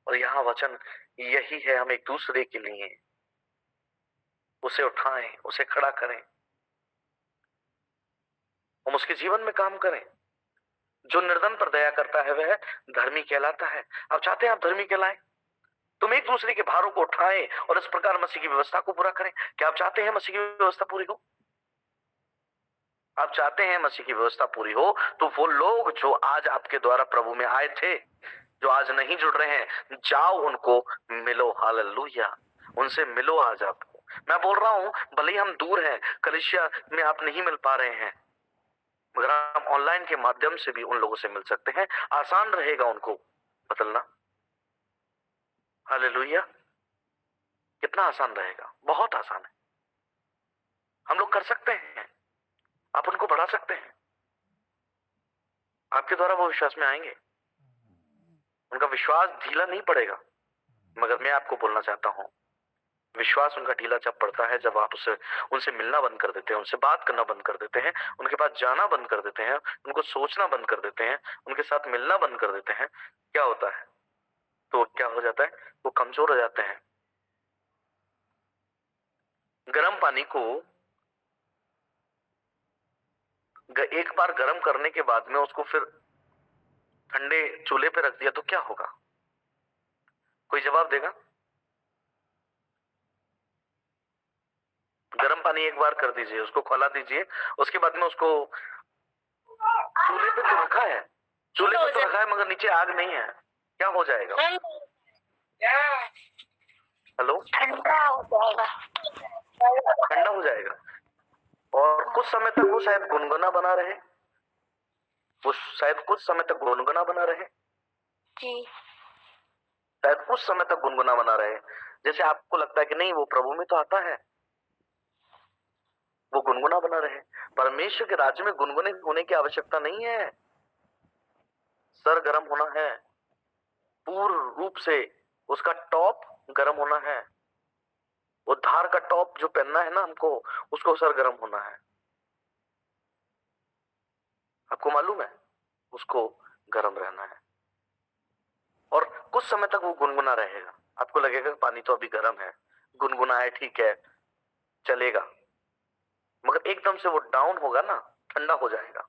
और यहाँ वचन यही है, हम एक दूसरे के लिए उसे उठाएं, उसे खड़ा करें, हम उसके जीवन में काम करें। जो निर्धन पर दया करता है वह धर्मी कहलाता है। आप चाहते हैं आप धर्मी कहलाएं? तुम एक दूसरे के भारों को उठाएं और इस प्रकार मसीह की व्यवस्था को पूरा करें। क्या आप चाहते हैं मसीह की व्यवस्था पूरी हो? आप चाहते हैं मसीह की व्यवस्था पूरी हो, तो वो लोग जो आज आपके द्वारा प्रभु में आए थे, जो आज नहीं जुड़ रहे हैं, जाओ उनको मिलो। हालेलुया। उनसे मिलो आज आपको। मैं बोल रहा हूं, भले ही हम दूर हैं, कलीसिया में आप नहीं मिल पा रहे हैं, मगर आप ऑनलाइन के माध्यम से भी उन लोगों से मिल सकते हैं। आसान रहेगा उनको बदलना। हालेलुया। कितना आसान रहेगा, बहुत आसान है। हम लोग कर सकते हैं, आप उनको बढ़ा सकते हैं, आपके द्वारा वो विश्वास में आएंगे, उनका विश्वास ढीला नहीं पड़ेगा। मगर मैं आपको बोलना चाहता हूं, विश्वास उनका ढीला जब पड़ता है जब आप उनसे मिलना बंद कर देते हैं, उनसे बात करना बंद कर देते हैं, उनके पास जाना बंद कर देते हैं, उनको सोचना बंद कर देते हैं, उनके साथ मिलना बंद कर देते हैं। क्या होता है? तो क्या हो जाता है? वो कमजोर हो जाते हैं। गर्म पानी को एक बार गर्म करने के बाद में उसको फिर ठंडे चूल्हे पे रख दिया तो क्या होगा? कोई जवाब देगा? गर्म पानी एक बार कर दीजिए, उसको खौला दीजिए, उसके बाद में उसको चूल्हे पे तो रखा है, चूल्हे पे तो रखा है मगर नीचे आग नहीं है, क्या हो जाएगा? हेलो, ठंडा हो जाएगा। ठंडा हो जाएगा। और कुछ समय तक वो शायद गुनगुना बना रहे, वो शायद कुछ समय तक गुनगुना बना रहे जी शायद कुछ समय तक गुनगुना बना रहे। जैसे आपको लगता है कि नहीं वो प्रभु में तो आता है, वो गुनगुना बना रहे। परमेश्वर के राज्य में गुनगुने होने की आवश्यकता नहीं है, सर गर्म होना है, पूर्ण रूप से उसका टॉप गर्म होना है, वो धार का टॉप जो पहनना है ना हमको, उसको सर गर्म होना है। आपको मालूम है, उसको गर्म रहना है और कुछ समय तक वो गुनगुना रहेगा। आपको लगेगा पानी तो अभी गर्म है, गुनगुना है, ठीक है चलेगा, मगर एकदम से वो डाउन होगा ना, ठंडा हो जाएगा।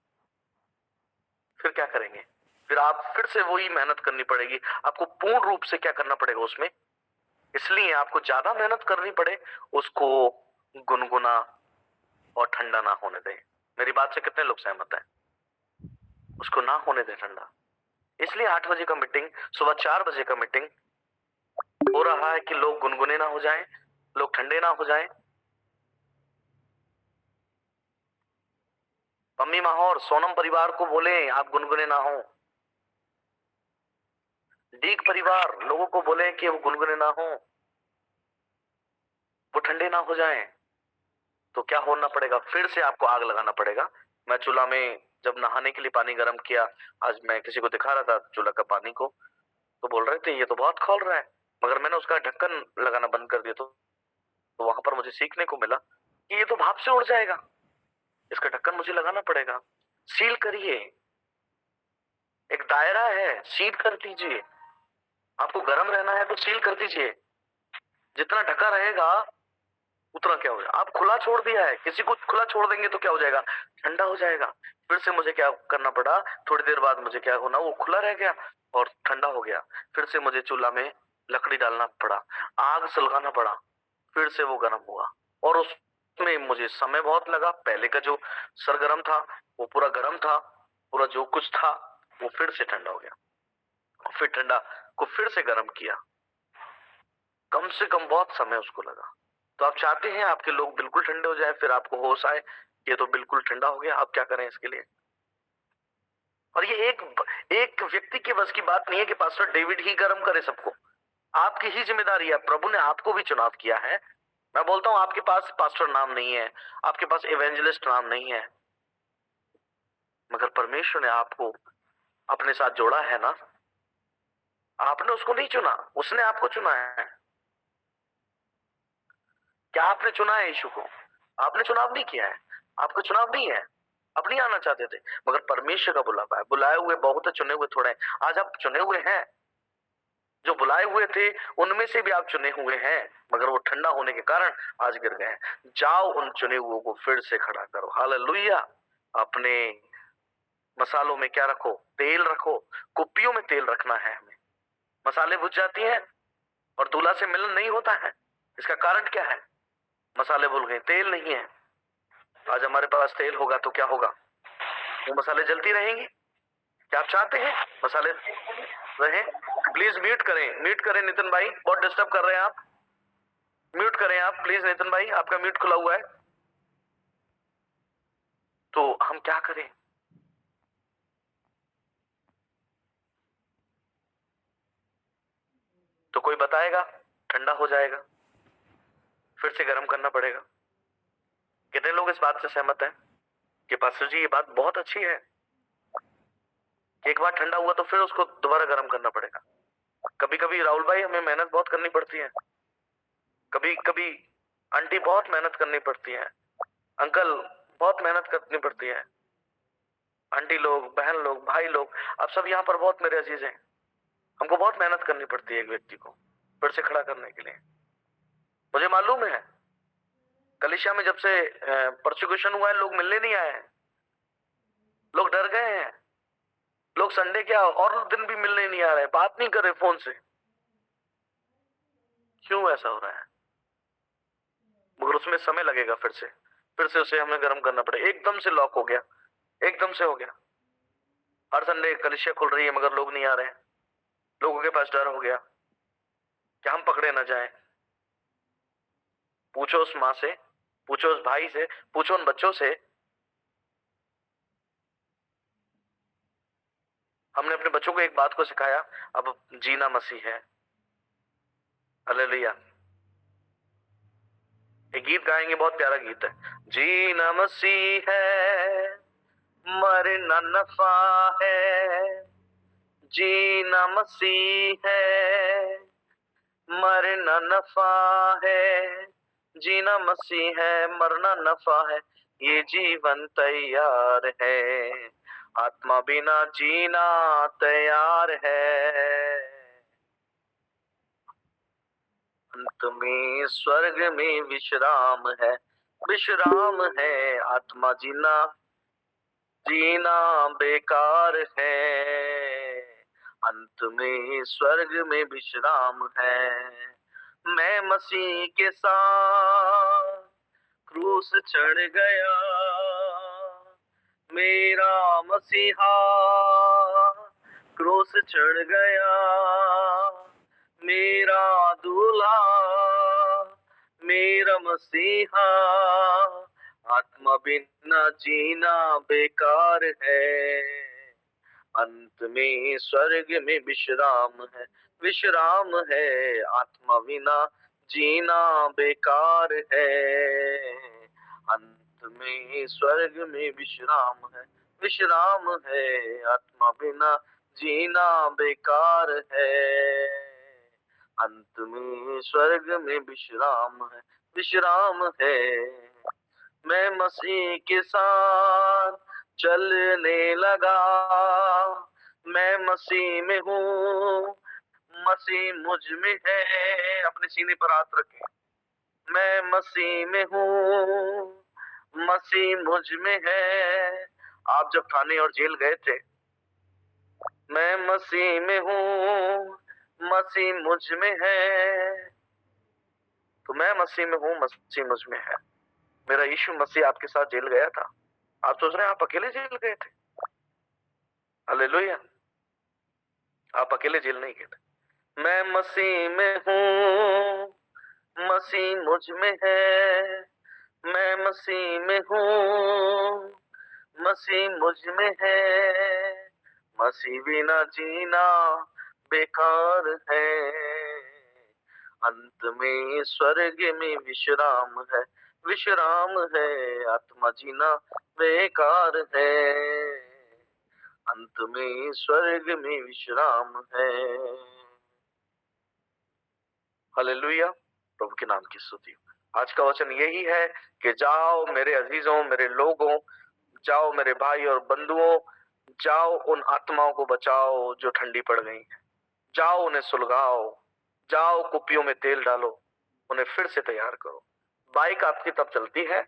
फिर क्या करेंगे? फिर आप फिर से वही मेहनत करनी पड़ेगी, आपको पूर्ण रूप से क्या करना पड़ेगा उसमें। इसलिए आपको ज्यादा मेहनत करनी पड़े, उसको गुनगुना और ठंडा ना होने दें। मेरी बात से कितने लोग सहमत हैं? उसको ना होने दें ठंडा। इसलिए 8 बजे का मीटिंग, सुबह 4 बजे का मीटिंग हो रहा है कि लोग गुनगुने ना हो जाएं, लोग ठंडे ना हो जाएं। मम्मी माहौर सोनम परिवार को बोले आप गुनगुने ना हो, डीक परिवार लोगों को बोले कि वो गुनगुने ना हो, वो ठंडे ना हो जाएं। तो क्या होना पड़ेगा? फिर से आपको आग लगाना पड़ेगा। मैं चूल्हा में जब नहाने के लिए पानी गर्म किया, आज मैं किसी को दिखा रहा था चूल्हा का पानी को, तो बोल रहे थे ये तो बहुत खौल रहा है, मगर मैंने उसका ढक्कन लगाना बंद कर दिया। तो वहां पर मुझे सीखने को मिला कि ये तो भाप से उड़ जाएगा, इसका ढक्कन मुझे लगाना पड़ेगा। सील करिए, एक दायरा है, सील कर दीजिए। आपको गर्म रहना है तो सील कर दीजिए, जितना ढका रहेगा उतना क्या हो जाएगा। आप खुला छोड़ दिया है, किसी को खुला छोड़ देंगे तो क्या हो जाएगा? ठंडा हो जाएगा। फिर से मुझे क्या करना पड़ा, थोड़ी देर बाद मुझे क्या होना, वो खुला रह गया और ठंडा हो गया। फिर से मुझे चूल्हा में लकड़ी डालना पड़ा, आग सुलगाना पड़ा, फिर से वो गर्म हुआ और उसमें मुझे समय बहुत लगा। पहले का जो सरगर्म था वो पूरा गर्म था, पूरा जो कुछ था वो फिर से ठंडा हो गया, फिर ठंडा को फिर से गर्म किया। कम से कम बहुत समय उसको लगा। तो आप चाहते हैं आपके लोग बिल्कुल ठंडे हो जाए, फिर आपको होश आए ये तो बिल्कुल ठंडा हो गया, आप क्या करें इसके लिए? और ये एक व्यक्ति के बस की बात नहीं है कि पास्टर डेविड ही गर्म करे सबको। आपकी ही जिम्मेदारी है, प्रभु ने आपको भी चुनाव किया है। मैं बोलता हूं आपके पास पास्टर नाम नहीं है, आपके पास इवेंजलिस्ट नाम नहीं है, मगर परमेश्वर ने आपको अपने साथ जोड़ा है ना। आपने उसको नहीं चुना, उसने आपको चुना है। क्या आपने चुना है यीशु को? आपने चुनाव नहीं किया है, आपका चुनाव नहीं है, आप नहीं आना चाहते थे, मगर परमेश्वर का बुलावा है। बुलाए हुए बहुत है, चुने हुए थोड़े हैं। आज आप चुने हुए हैं, जो बुलाए हुए थे उनमें से भी आप चुने हुए हैं, मगर वो ठंडा होने के कारण आज गिर गए हैं। जाओ उन चुने हुओं को फिर से खड़ा करो। हालेलुया। अपने मसालों में क्या रखो? तेल रखो, कुप्पियों में तेल रखना है हमें। मसाले बुझ जाती हैं और दूल्हा से मिलन नहीं होता है, इसका कारण क्या है? मसाले भूल गए, तेल नहीं है। आज हमारे पास तेल होगा तो क्या होगा? वो मसाले जलती रहेंगी। क्या आप चाहते हैं मसाले रहे? प्लीज म्यूट करें, म्यूट करें नितिन भाई, बहुत डिस्टर्ब कर रहे हैं आप। म्यूट करें आप प्लीज नितिन भाई, आपका म्यूट खुला हुआ है। तो हम क्या करें? तो कोई बताएगा? ठंडा हो जाएगा, फिर से गर्म करना पड़ेगा। कितने लोग इस बात से सहमत हैं कि पास्टर जी ये बात बहुत अच्छी है, एक बार ठंडा हुआ तो फिर उसको दोबारा गर्म करना पड़ेगा। कभी कभी राहुल भाई हमें मेहनत बहुत करनी पड़ती है, कभी कभी आंटी बहुत मेहनत करनी पड़ती है, अंकल बहुत मेहनत करनी पड़ती है, आंटी लोग, बहन लोग, भाई लोग, आप सब यहाँ पर बहुत मेरे अजीज हैं। हमको बहुत मेहनत करनी पड़ती है एक व्यक्ति को फिर से खड़ा करने के लिए। मुझे मालूम है कलिसिया में जब से परसिक्यूशन हुआ है, लोग मिलने नहीं आए हैं, लोग डर गए हैं, लोग संडे क्या और दिन भी मिलने नहीं आ रहे, बात नहीं कर रहे फोन से। क्यों ऐसा हो रहा है? मगर उसमें समय लगेगा। फिर से उसे हमें गर्म करना पड़ेगा। एकदम से लॉक हो गया, एकदम से हो गया। हर संडे कलीसिया खुल रही है मगर लोग नहीं आ रहे हैं। लोगों के पास डर हो गया कि हम पकड़े ना जाएं। पूछो उस माँ से, पूछो उस भाई से, पूछो उन बच्चों से। हमने अपने बच्चों को एक बात को सिखाया, अब जीना मसीह है। हालेलुया। एक गीत गाएंगे, बहुत प्यारा गीत है। जीना मसीह है, मरना नफा है। जीना मसीह है, मरना नफा है। जीना मसीह है, मरना नफा है। ये जीवन तैयार है, आत्मा बिना जीना तैयार है। अंत में स्वर्ग में विश्राम है, विश्राम है। आत्मा जीना बेकार है। अंत में स्वर्ग में विश्राम है। मैं मसीह के साथ क्रूस चढ़ गया, मेरा मसीहा क्रूस चढ़ गया। मेरा दूल्हा, मेरा मसीहा। आत्मा बिना जीना बेकार है। अंत में स्वर्ग में विश्राम है, विश्राम है। आत्मा बिना जीना बेकार है। अंत में स्वर्ग में विश्राम है, विश्राम है। आत्मा बिना जीना बेकार है। अंत में स्वर्ग में विश्राम है, विश्राम है। मैं मसीह के साथ चलने लगा, मैं मसीह में हूँ, मसीह मुझ में है। अपने सीने पर हाथ रखें। मैं मसीह में हूँ, मसीह मुझ में है। आप जब थाने और जेल गए थे, मैं मसीह में हूँ, मसीह मुझ में है। तो मैं मसीह में हूँ, मसीह मुझ में है। मेरा यीशु मसीह आपके साथ जेल गया था। आप सोच रहे हैं आप अकेले जेल गए थे? हालेलुया। आप अकेले जेल नहीं गए थे। मैं मसीह में हूँ, मसीह मुझ में है। मैं मसीह में हूँ, मसीह मुझ में है। मसीह बिना जीना बेकार है। अंत में स्वर्ग में विश्राम है, विश्राम है। आत्मा जीना बेकार है। अंत में स्वर्ग में विश्राम है। हालेलुया। प्रभु के नाम की स्तुति। आज का वचन यही है कि जाओ मेरे अजीजों, मेरे लोगों, जाओ मेरे भाई और बंधुओं, जाओ उन आत्माओं को बचाओ जो ठंडी पड़ गई हैं। जाओ उन्हें सुलगाओ, जाओ कुपियों में तेल डालो, उन्हें फिर से तैयार करो। बाइक आपकी तब चलती है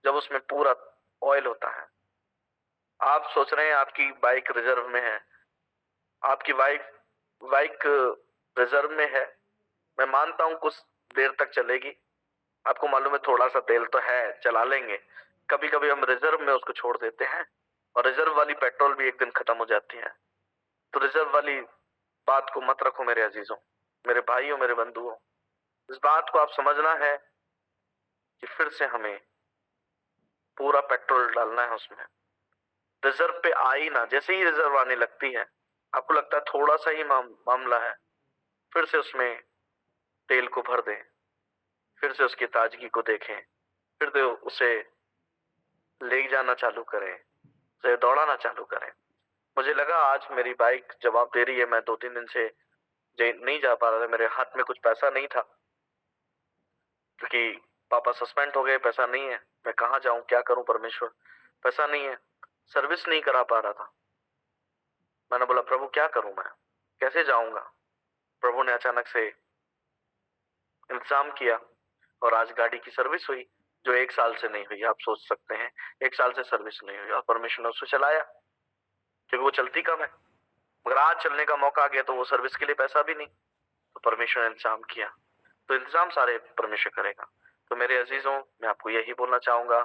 जब उसमें पूरा ऑयल होता है। आप सोच रहे हैं आपकी बाइक रिजर्व में है, आपकी बाइक रिजर्व में है। मैं मानता हूं कुछ देर तक चलेगी, आपको मालूम है थोड़ा सा तेल तो है, चला लेंगे। कभी कभी हम रिजर्व में उसको छोड़ देते हैं और रिजर्व वाली पेट्रोल भी एक दिन खत्म हो जाती है। तो रिजर्व वाली बात को मत रखो मेरे अजीजों, मेरे भाइयों, मेरे बंधुओं। इस बात को आप समझना है कि फिर से हमें पूरा पेट्रोल डालना है उसमें। रिजर्व पे आई ना, जैसे ही रिजर्व आने लगती है, आपको लगता है थोड़ा सा ही मामला है, फिर से उसमें तेल को भर दें, फिर से उसकी ताजगी को देखें, फिर से उसे ले जाना चालू करें, उसे दौड़ाना चालू करें। मुझे लगा आज मेरी बाइक जवाब दे रही है। मैं 2-3 दिन से नहीं जा पा रहा था, मेरे हाथ में कुछ पैसा नहीं था क्योंकि पापा सस्पेंड हो गए। पैसा नहीं है, मैं कहाँ जाऊं, क्या करूं परमेश्वर, पैसा नहीं है, सर्विस नहीं करा पा रहा था। मैंने बोला प्रभु क्या करूं, मैं कैसे जाऊंगा? प्रभु ने अचानक से इंतजाम किया और आज गाड़ी की सर्विस हुई, जो 1 साल से नहीं हुई। आप सोच सकते हैं 1 साल से सर्विस नहीं हुई और परमेश्वर ने उसे चलाया क्योंकि वो चलती कम है। मगर आज चलने का मौका आ गया तो वो सर्विस के लिए पैसा भी नहीं, तो परमेश्वर ने इंतजाम किया। तो इंतजाम सारे परमेश्वर करेगा। तो मेरे अजीजों, मैं आपको यही बोलना चाहूंगा,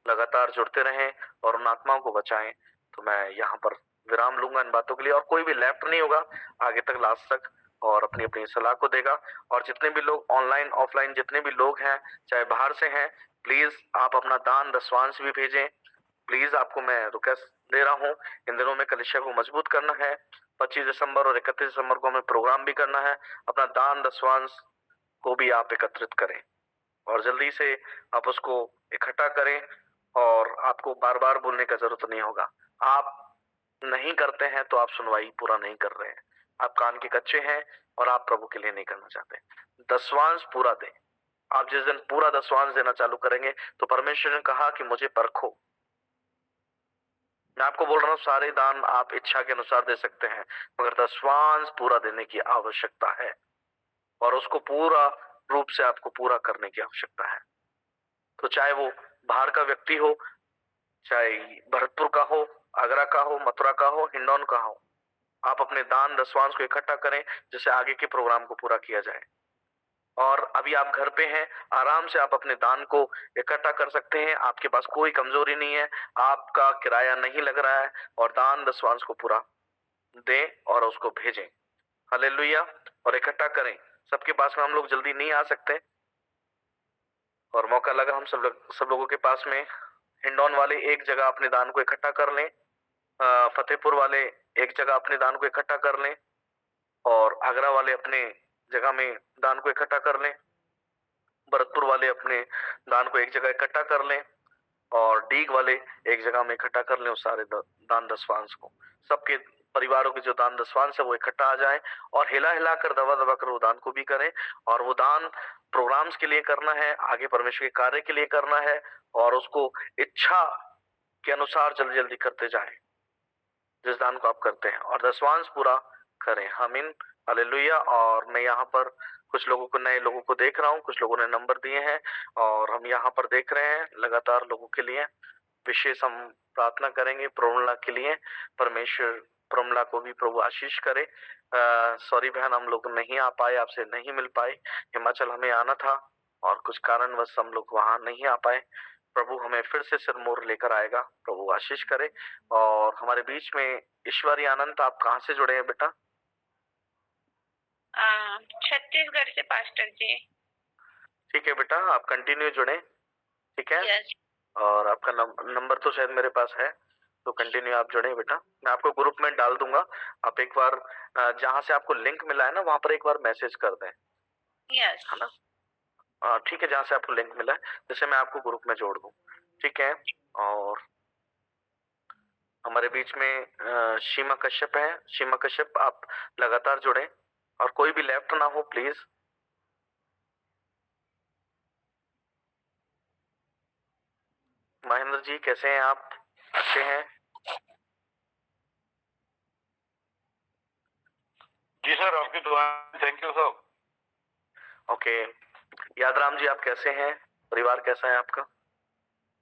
लगातार जुड़ते रहें और उन आत्माओं को बचाएं। तो मैं यहाँ पर विराम लूंगा इन बातों के लिए, और कोई भी लेफ्ट नहीं होगा आगे तक, लास्ट तक, और अपनी अपनी सलाह को देगा। और जितने भी लोग ऑनलाइन ऑफलाइन जितने भी लोग हैं, चाहे बाहर से हैं, प्लीज आप अपना दान दसवांश भी भेजें। प्लीज आपको मैं रिक्वेस्ट दे रहा हूँ, इन दिनों में कलिसिया को मजबूत करना है। 25 दिसंबर और 31 दिसंबर को हमें प्रोग्राम भी करना है। अपना दान दसवांश को भी आप एकत्रित करें और जल्दी से आप उसको इकट्ठा करें, और आपको बार बार बोलने का जरूरत नहीं होगा। आप नहीं करते हैं तो आप सुनवाई पूरा नहीं कर रहे हैं, आप कान के कच्चे हैं और आप प्रभु के लिए नहीं करना चाहते। दसवांश पूरा दें। आप जिस दिन पूरा दसवांश देना चालू करेंगे तो परमेश्वर ने कहा कि मुझे परखो। मैं आपको बोल रहा हूँ, सारे दान आप इच्छा के अनुसार दे सकते हैं, मगर दसवांश पूरा देने की आवश्यकता है, और उसको पूरा रूप से आपको पूरा करने की आवश्यकता है। तो चाहे वो बाहर का व्यक्ति हो, चाहे भरतपुर का हो, आगरा का हो, मथुरा का हो, हिंडौन का हो, आप अपने दान दसवांश को इकट्ठा करें जिससे आगे के प्रोग्राम को पूरा किया जाए। और अभी आप घर पे हैं, आराम से आप अपने दान को इकट्ठा कर सकते हैं। आपके पास कोई कमजोरी नहीं है, आपका किराया नहीं लग रहा है, और दान दसवांश को पूरा दें और उसको भेजें। हालेलुया। और इकट्ठा करें। सबके पास में हम लोग जल्दी नहीं आ सकते, और मौका लगा हम सब लोगों के पास में। हिंडौन वाले एक जगह अपने दान को इकट्ठा कर लें, फतेहपुर वाले एक जगह अपने दान को इकट्ठा कर लें, और आगरा वाले अपने जगह में दान को इकट्ठा कर लें, भरतपुर वाले अपने दान को एक जगह इकट्ठा कर लें, और डीग वाले एक जगह में इकट्ठा कर लें उस सारे दान दसवांश को। सबके परिवारों के जो दान दसवांश है वो इकट्ठा आ जाए, और हिला हिला कर दबा दबा कर वो दान को भी करें। और वो दान प्रोग्राम्स के लिए करना है, आगे परमेश्वर के कार्य के लिए करना है, और उसको इच्छा के अनुसार जल्दी जल्दी करते जाएं जिस दान को आप करते हैं, और दसवांश पूरा करें। आमीन, हालेलुया। और मैं यहाँ पर कुछ लोगों को, नए लोगों को देख रहा हूँ, कुछ लोगों ने नंबर दिए हैं, और हम यहाँ पर देख रहे हैं लगातार लोगों के लिए विशेष हम प्रार्थना करेंगे। प्रोमला के लिए परमेश्वर प्रोमला को भी प्रभु आशीष करे। सॉरी बहन, हम लोग नहीं आ पाए, आपसे नहीं मिल पाए। हिमाचल हमें आना था और कुछ कारणवश हम लोग वहां नहीं आ पाए। प्रभु हमें फिर से सिरमौर लेकर आएगा, प्रभु आशीष करे। और हमारे बीच में ईश्वरी आनंद, आप कहाँ से जुड़े हैं बेटा? छत्तीसगढ़ से पास्टर जी। ठीक है बेटा, आप कंटिन्यू जुड़े, ठीक है। यस। और आपका नंबर तो शायद मेरे पास है, तो कंटिन्यू आप जुड़े बेटा। मैं आपको ग्रुप में डाल दूंगा, आप एक बार जहाँ से आपको लिंक मिला है ना वहां पर एक बार मैसेज कर दें। यस। है ना? ठीक है, जहाँ से आपको लिंक मिला है, जैसे मैं आपको ग्रुप में जोड़ दूं, ठीक है। और हमारे बीच में सीमा कश्यप है। सीमा कश्यप, आप लगातार जुड़े, और कोई भी लेफ्ट ना हो प्लीज। महेंद्र जी कैसे हैं आप? अच्छे हैं? जी सर, आपकी दुआ, thank you sir. Okay. Yadram ji आप कैसे हैं? परिवार कैसा है आपका?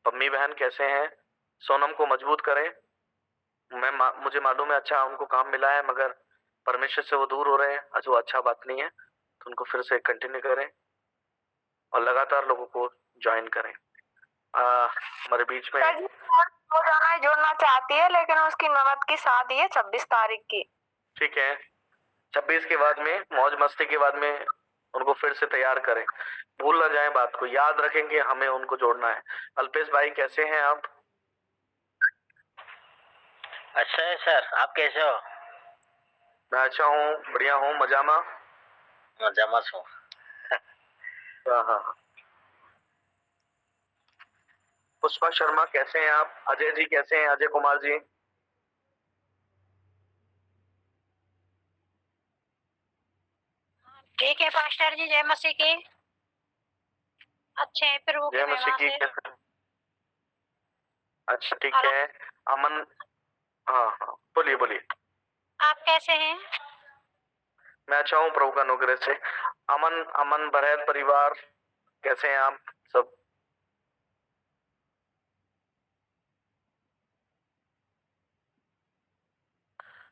पम्मी बहन कैसे हैं? सोनम को मजबूत करें। मुझे मालूम है अच्छा उनको काम मिला है, मगर परमेश्वर से वो दूर हो रहे हैं, अच्छा वो अच्छा बात नहीं है, तो उनको फिर से कंटिन्यू करें और लगातार लोगों को ज्वाइन करें। हमारे बीच में रोजाना जुड़ना चाहती है, लेकिन उसकी ननद की शादी है 26 तारीख की। ठीक है, 26 के बाद में मौज मस्ती के बाद में उनको फिर से तैयार करें, भूल ना जाए बात को, याद रखेंगे हमें उनको जोड़ना है। अल्पेश भाई कैसे हैं आप? अच्छा है सर, आप कैसे हो? मैं अच्छा हूँ, बढ़िया हूँ, मजामा मजामा छो। हाँ। पुष्पा शर्मा कैसे हैं आप? अजय जी कैसे हैं? अजय कुमार जी? ठीक है पास्टर जी, जय मसीह की। अच्छे हैं प्रभु की जय मसीह महिमा की। से। अच्छा ठीक है। अमन, हाँ बोलिए बोलिए। आप कैसे हैं? मैं अच्छा हूँ प्रभु का अनुग्रह से। अमन बरहत परिवार कैसे हैं आप सब?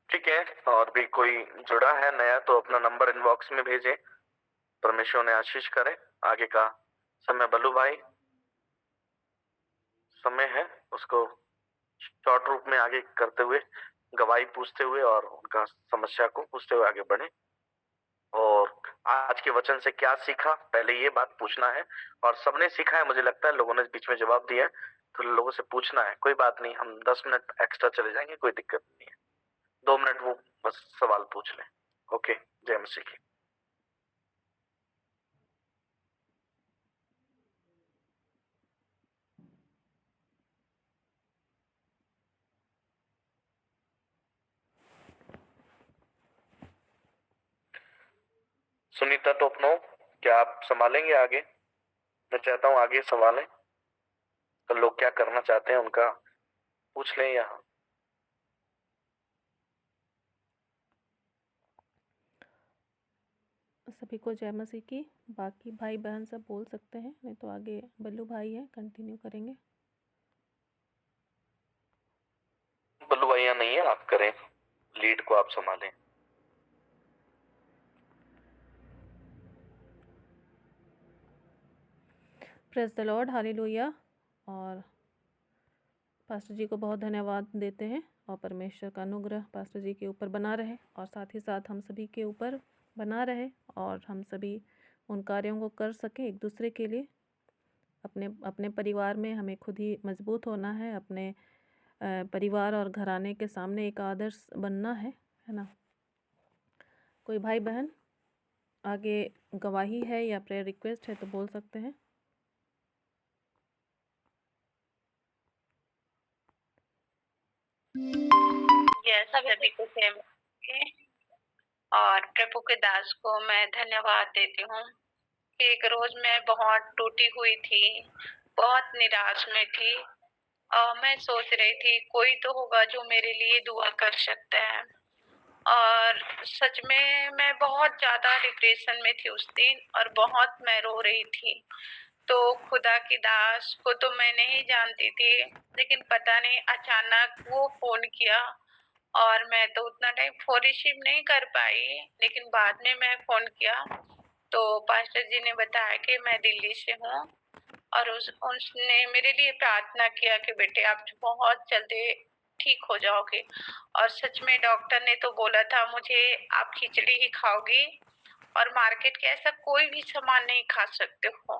ठीक है। और भी कोई जुड़ा है नया तो अपना नंबर इनबॉक्स में भेजे, परमेश्वर ने आशीष करे आगे का समय बल्लू भाई, समय है उसको शॉर्ट रूप में आगे करते हुए गवाही पूछते हुए और उनका समस्या को पूछते हुए आगे बढ़े। और आज के वचन से क्या सीखा, पहले ये बात पूछना है। और सबने सीखा है, मुझे लगता है लोगों ने बीच में जवाब दिया है, तो लोगों से पूछना है। कोई बात नहीं, हम 10 मिनट एक्स्ट्रा चले जाएंगे, कोई दिक्कत नहीं है। 2 मिनट वो बस सवाल पूछ लें। ओके, जय मसीह की। सुनीता टोपनो, क्या आप संभालेंगे आगे? मैं चाहता हूँ आगे सवाल है तो लोग क्या करना चाहते हैं उनका पूछ लें यहाँ। सभी को जय मसीह की। बाकी भाई बहन सब बोल सकते हैं, नहीं तो आगे बल्लू भाई है, कंटिन्यू करेंगे। बल्लू भैया नहीं है, आप करें, लीड को आप संभालें। Praise the Lord, hallelujah. और पास्टर जी को बहुत धन्यवाद देते हैं और परमेश्वर का अनुग्रह पास्टर जी के ऊपर बना रहे और साथ ही साथ हम सभी के ऊपर बना रहे और हम सभी उन कार्यों को कर सकें एक दूसरे के लिए। अपने अपने परिवार में हमें खुद ही मजबूत होना है, अपने परिवार और घराने के सामने एक आदर्श बनना है ना। कोई भाई बहन आगे गवाही है या प्रेयर रिक्वेस्ट है तो बोल सकते हैं। सभी को जय मसीह। और प्रभु के दास को मैं धन्यवाद देती हूँ कि एक रोज मैं बहुत टूटी हुई थी, बहुत निराश में थी और मैं सोच रही थी कोई तो होगा जो मेरे लिए दुआ कर सकता है। और सच में मैं बहुत ज्यादा डिप्रेशन में थी उस दिन और बहुत मैं रो रही थी। तो खुदा की दास को तो मैं नहीं जानती थी, लेकिन पता नहीं अचानक वो फोन किया और मैं तो उतना टाइम फोन रिसीव नहीं कर पाई, लेकिन बाद में मैं फोन किया तो पास्टर जी ने बताया कि मैं दिल्ली से हूँ और उसने मेरे लिए प्रार्थना किया कि बेटे आप बहुत जल्दी ठीक हो जाओगे। और सच में डॉक्टर ने तो बोला था मुझे आप खिचड़ी ही खाओगी और मार्केट के ऐसा कोई भी सामान नहीं खा सकते हो,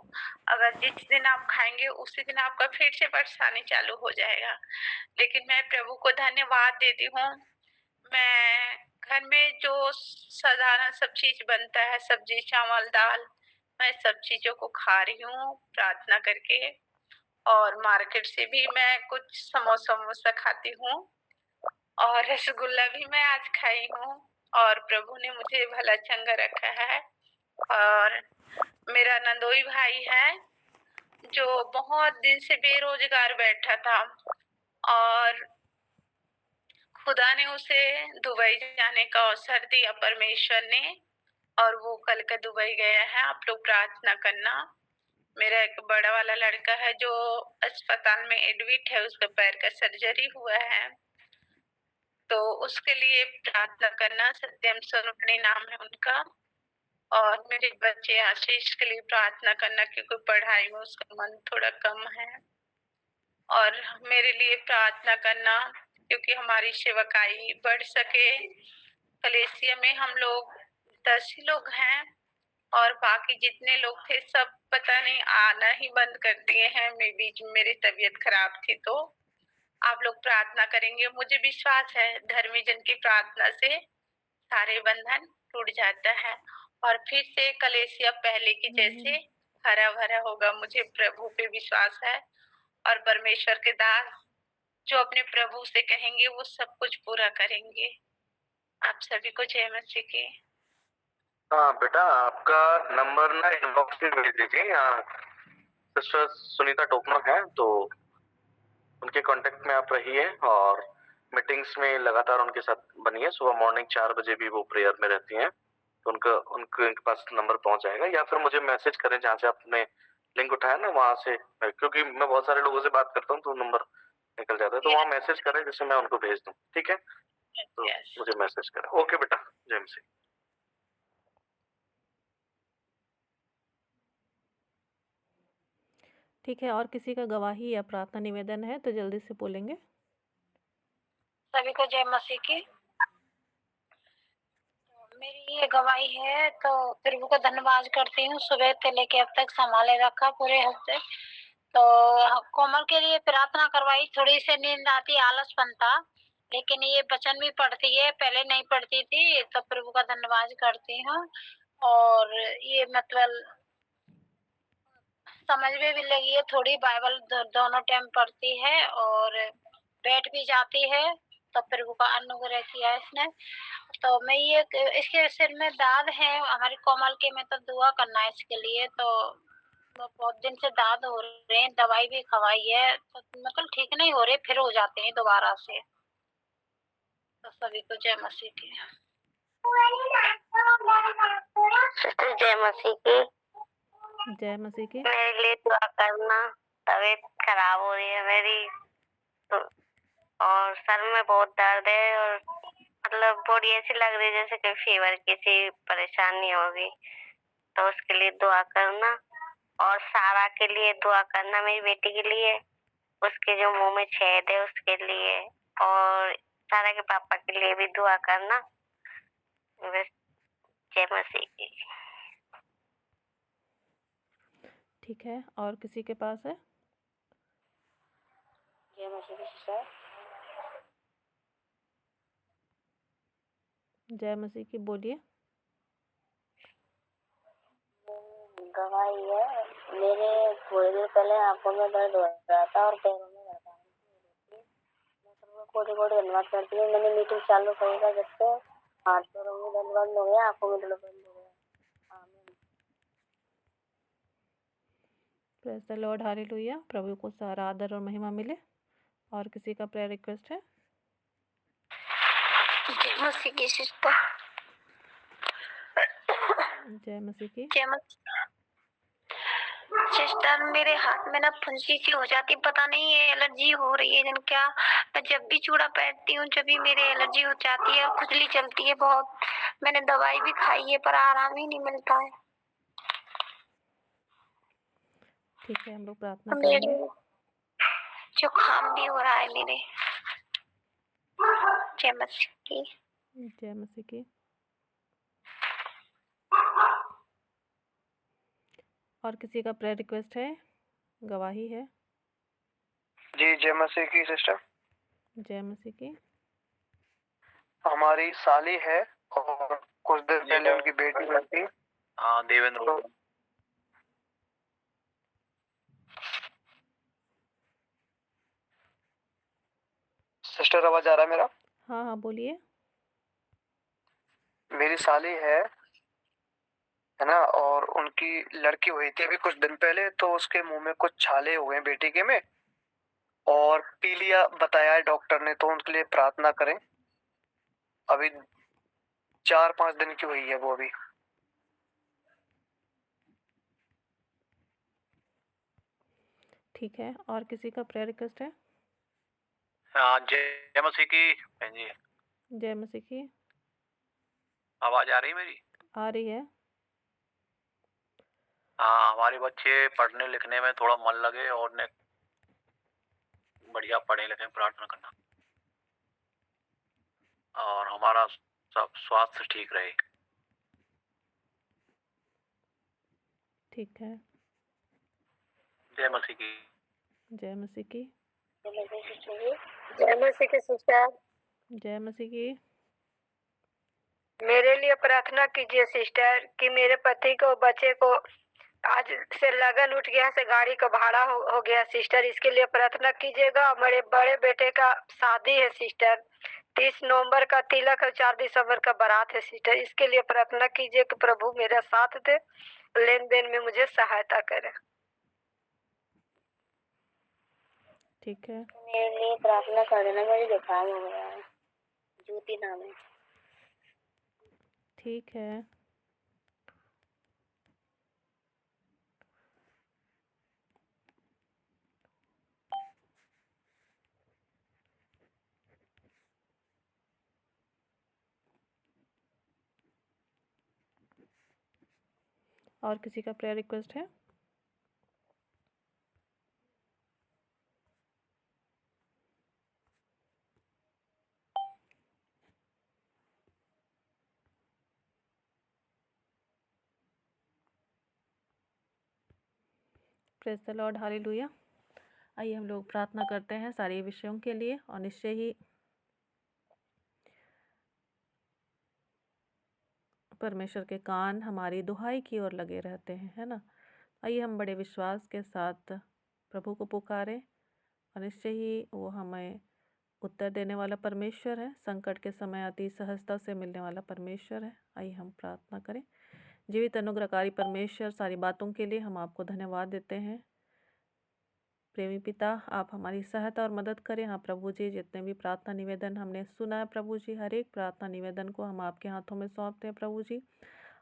अगर जिस दिन आप खाएंगे उसी दिन आपका फिर से परेशानी चालू हो जाएगा। लेकिन मैं प्रभु को धन्यवाद देती हूँ, मैं घर में जो साधारण सब चीज बनता है, सब्जी चावल दाल, मैं सब चीजों को खा रही हूँ प्रार्थना करके। और मार्केट से भी मैं कुछ समोसा वमोसा खाती हूँ और रसगुल्ला भी मैं आज खाई हूँ और प्रभु ने मुझे भला चंगा रखा है। और मेरा नंदोई भाई है जो बहुत दिन से बेरोजगार बैठा था और खुदा ने उसे दुबई जाने का अवसर दिया परमेश्वर ने, और वो कल का दुबई गया है। आप लोग प्रार्थना करना। मेरा एक बड़ा वाला लड़का है जो अस्पताल में एडमिट है, उसका पैर का सर्जरी हुआ है, तो उसके लिए प्रार्थना करना। सत्यम सोनवणी नाम है उनका। और मेरे बच्चे आशीष के लिए प्रार्थना करना क्योंकि पढ़ाई में उसका मन थोड़ा कम है। और मेरे लिए प्रार्थना करना क्योंकि हमारी सेवकाई बढ़ सके। कलेसिया में हम लोग 10 ही लोग हैं और बाकी जितने लोग थे सब पता नहीं आना ही बंद कर दिए हैं। मैं बीच में मेरी तबीयत खराब थी, तो आप लोग प्रार्थना करेंगे। मुझे विश्वास है धर्मी जन की प्रार्थना से सारे बंधन टूट जाता है और फिर से कलेसिया पहले की जैसे हरा भरा होगा। मुझे प्रभु पे विश्वास है और परमेश्वर के दास जो अपने प्रभु से कहेंगे वो सब कुछ पूरा करेंगे। आप सभी को जय मसीह की। हाँ बेटा, आपका नंबर ना इनबॉक्स में भेज दीजिए। यहाँ सिस्टर सुनीता टोपनो है तो उनके कांटेक्ट में आप रहिए और मीटिंग्स में लगातार उनके साथ बनिए। सुबह मॉर्निंग 4 बजे भी वो प्रेयर में रहती हैं, तो उनके पास नंबर पहुंच जाएगा। या फिर मुझे मैसेज करें जहाँ से आपने लिंक उठाया ना वहां से, क्योंकि मैं बहुत सारे लोगों से बात करता हूँ तो नंबर निकल जाता है, तो वहाँ मैसेज करें जिससे मैं उनको भेज दूँ। ठीक है, तो मुझे मैसेज करें। ओके बेटा, जय मसीह। ठीक है, और किसी का गवाही या प्रार्थना निवेदन है तो जल्दी से बोलेंगे। सभी को जय मसीह की। मेरी ये गवाही है तो प्रभु का धन्यवाद करती हूँ। सुबह से लेके अब तक संभाले रखा पूरे हफ्ते। तो कोमल के लिए प्रार्थना करवाई, थोड़ी सी नींद आती, आलसपन था, लेकिन ये वचन भी पढ़ती है, पहले नहीं पढ़ती थी। तो प्रभु का धन्यवाद करती हूँ। और ये मतलब समझ में भी लगी है, थोड़ी बाइबल दोनों टाइम पढ़ती है और बैठ भी जाती है। तो प्रभु का अनुग्रह किया इसने। तो मैं ये इसके सिर में दाद है हमारी कोमल के, में तो दुआ करना है इसके लिए। तो बहुत दिन से दाद हो रहे हैं, दवाई भी खवाई है, तो मतलब ठीक नहीं हो रहे, फिर हो जाते हैं दोबारा से। तो सभी को जय मसीह की। सिस्टर जय मसीह की। जय मसीह की। मेरे लिए दुआ करना, तबीयत खराब हो रही है मेरी तो, और सर में बहुत दर्द है और मतलब बॉडी ऐसी लग रही है जैसे कोई फीवर किसी परेशानी होगी। तो उसके लिए दुआ करना और सारा के लिए दुआ करना, मेरी बेटी के लिए, उसके जो मुंह में छेद है उसके लिए, और सारा के पापा के लिए भी दुआ करना। बस जय मसीह की। ठीक है, और किसी के पास है? जय मसीह की सिस्टर। जय मसीह की, बोलिए। गवाही है, मेरे थोड़ी देर पहले आंखों में दर्द हो रहा था और पैरों में दर्द कोटि कोटि धन्यवाद करती हूँ। मैंने मीटिंग चालू करी था जब से हाथ पैरों में दर्द बंद हो गया, आंखों में दर्द बंद हो गया। Amen. Praise the Lord, hallelujah. प्रभु को सारा आदर और महिमा मिले। और किसी का प्रेयर रिक्वेस्ट है? जय मसीह की सिस्टर। जय मसीह की। जय मसीह सिस्टर। मेरे हाथ में ना फुंसी सी हो जाती, पता नहीं ये एलर्जी हो रही है जन क्या। मैं जब भी चूड़ा पहनती हूँ जब भी मेरे एलर्जी हो जाती है, खुजली चलती है बहुत। मैंने दवाई भी खाई है पर आराम ही नहीं मिलता है। ठीक है, हम लोग प्रार्थना मेरे करेंगे। जुकाम भी हो रहा है मेरे। जय मसीह की। जय मसीह की। और किसी का प्रेयर रिक्वेस्ट है, गवाही है? जी जय मसीह की सिस्टर। जय मसीह की। हमारी साली है और कुछ दिन पहले उनकी बेटी हुई थी। हाँ देवेंद्र। सिस्टर आवाज आ रहा है मेरा? हाँ हाँ, बोलिए। मेरी साली है ना, और उनकी लड़की हुई थी अभी कुछ दिन पहले। तो उसके मुंह में कुछ छाले हुए हैं बेटी के में, और पीलिया बताया है डॉक्टर ने। तो उनके लिए प्रार्थना करें। अभी 4-5 दिन की हुई है वो अभी। ठीक है, और किसी का प्रेयर रिक्वेस्ट है? हाँ जय मसीह की बहन जी। जय मसीह की। आवाज आ रही मेरी? आ रही है। हाँ, हमारे बच्चे पढ़ने लिखने में थोड़ा मन लगे और ने बढ़िया पढ़े लिखे, प्रार्थना करना, और हमारा सब स्वास्थ्य ठीक रहे। ठीक है। जय मसीह की। जय मसीह की। जय मसीह की सिस्टर। जय मसीह की। मेरे लिए प्रार्थना कीजिए सिस्टर कि मेरे पति को, बच्चे को आज से लगन उठ गया से गाड़ी का भाड़ा हो गया सिस्टर। इसके लिए प्रार्थना कीजिएगा। मेरे बड़े बेटे का शादी है सिस्टर, 30 नवंबर का तिलक है, 4 दिसंबर का बारात है सिस्टर। इसके लिए प्रार्थना कीजिए कि प्रभु मेरा साथ दे, लेन देन में मुझे सहायता करे। ठीक है। मेरे लिए प्रार्थना कर देना, मेरी जुकाम हो गया है, ज्योति नाम है। ठीक है। और किसी का प्रेयर रिक्वेस्ट है? Praise the Lord, hallelujah. आइए हम लोग प्रार्थना करते हैं सारे विषयों के लिए, और निश्चय ही परमेश्वर के कान हमारी दुहाई की ओर लगे रहते हैं, है ना। आइए हम बड़े विश्वास के साथ प्रभु को पुकारें, और निश्चय ही वो हमें उत्तर देने वाला परमेश्वर है। संकट के समय अति सहजता से मिलने वाला परमेश्वर है। आइए हम प्रार्थना करें। जीवित अनुग्रहकारी परमेश्वर, सारी बातों के लिए हम आपको धन्यवाद देते हैं। प्रेमी पिता, आप हमारी सहायता और मदद करें। हाँ प्रभु जी, जितने भी प्रार्थना निवेदन हमने सुना है प्रभु जी, हर एक प्रार्थना निवेदन को हम आपके हाथों में सौंपते हैं प्रभु जी।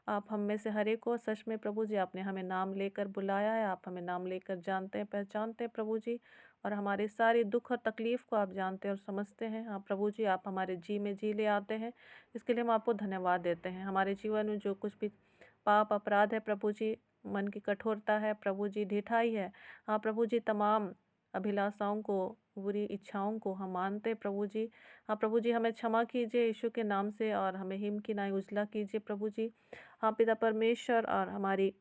आप हम में से हर एक को सच में प्रभु जी, आपने हमें नाम लेकर बुलाया है, आप हमें नाम लेकर जानते हैं, पहचानते हैं प्रभु जी, और हमारे सारी दुख और तकलीफ़ को आप जानते हैं और समझते हैं। हाँ प्रभु जी, आप हमारे जी में जी ले आते हैं, इसके लिए हम आपको धन्यवाद देते हैं। हमारे जीवन में जो कुछ भी पाप अपराध है प्रभु जी, मन की कठोरता है प्रभु जी, ढिठाई है, हाँ प्रभु जी, तमाम अभिलाषाओं को, बुरी इच्छाओं को हम मानते हैं प्रभु जी। हाँ प्रभु जी, हमें क्षमा कीजिए यीशु के नाम से, और हमें हिम की नाई उजला कीजिए प्रभु जी। हाँ पिता परमेश्वर, और हमारी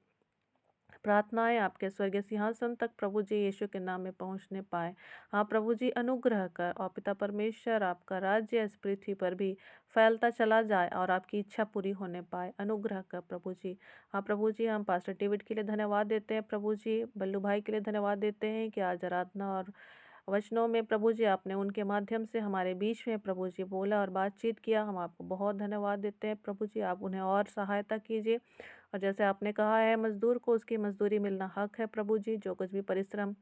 प्रार्थनाएं आपके स्वर्गीय सिंहासन तक प्रभु जी यीशु के नाम में पहुंचने पाए। हाँ प्रभु जी, अनुग्रह कर, और पिता परमेश्वर आपका राज्य इस पृथ्वी पर भी फैलता चला जाए और आपकी इच्छा पूरी होने पाए। अनुग्रह कर प्रभु जी। हाँ प्रभु जी, हम पास्टर डेविड के लिए धन्यवाद देते हैं प्रभु जी, बल्लू भाई के लिए धन्यवाद देते हैं कि आज आराधना और वचनों में प्रभु जी आपने उनके माध्यम से हमारे बीच में प्रभु जी बोला और बातचीत किया। हम आपको बहुत धन्यवाद देते हैं प्रभु जी। आप उन्हें और सहायता कीजिए, और जैसे आपने कहा है, मज़दूर को उसकी मज़दूरी मिलना हक है प्रभु जी। जो कुछ भी परिश्रम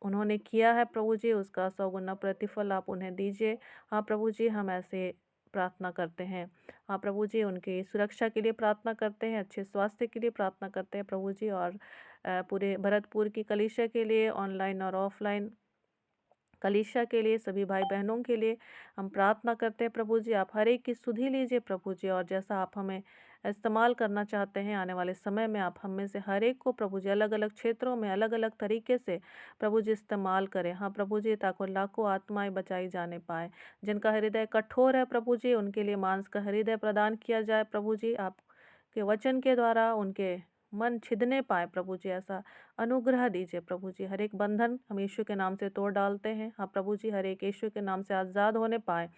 उन्होंने किया है प्रभु जी, उसका 100 गुना प्रतिफल आप उन्हें दीजिए। हाँ प्रभु जी, हम ऐसे प्रार्थना करते हैं। हाँ प्रभु जी, उनकी सुरक्षा के लिए प्रार्थना करते हैं, अच्छे स्वास्थ्य के लिए प्रार्थना करते हैं प्रभु जी, और पूरे भरतपुर की कलीसिया के लिए, ऑनलाइन और ऑफलाइन कलीसिया के लिए, सभी भाई बहनों के लिए हम प्रार्थना करते हैं प्रभु जी। आप हर एक की सुधि लीजिए प्रभु जी, और जैसा आप हमें इस्तेमाल करना चाहते हैं आने वाले समय में, आप हम में से हर एक को प्रभु जी अलग अलग क्षेत्रों में अलग अलग तरीके से प्रभु जी इस्तेमाल करें। हाँ प्रभु जी, ताकि लाखों आत्माएं बचाई जाने पाए। जिनका हृदय कठोर है प्रभु जी, उनके लिए मांस का हृदय प्रदान किया जाए प्रभु जी। आपके वचन के द्वारा उनके मन छिदने पाए प्रभु जी, ऐसा अनुग्रह दीजिए प्रभु जी। हर एक बंधन हम यीशु के नाम से तोड़ डालते हैं। हाँ प्रभु जी, हर एक यीशु के नाम से आज़ाद होने पाए।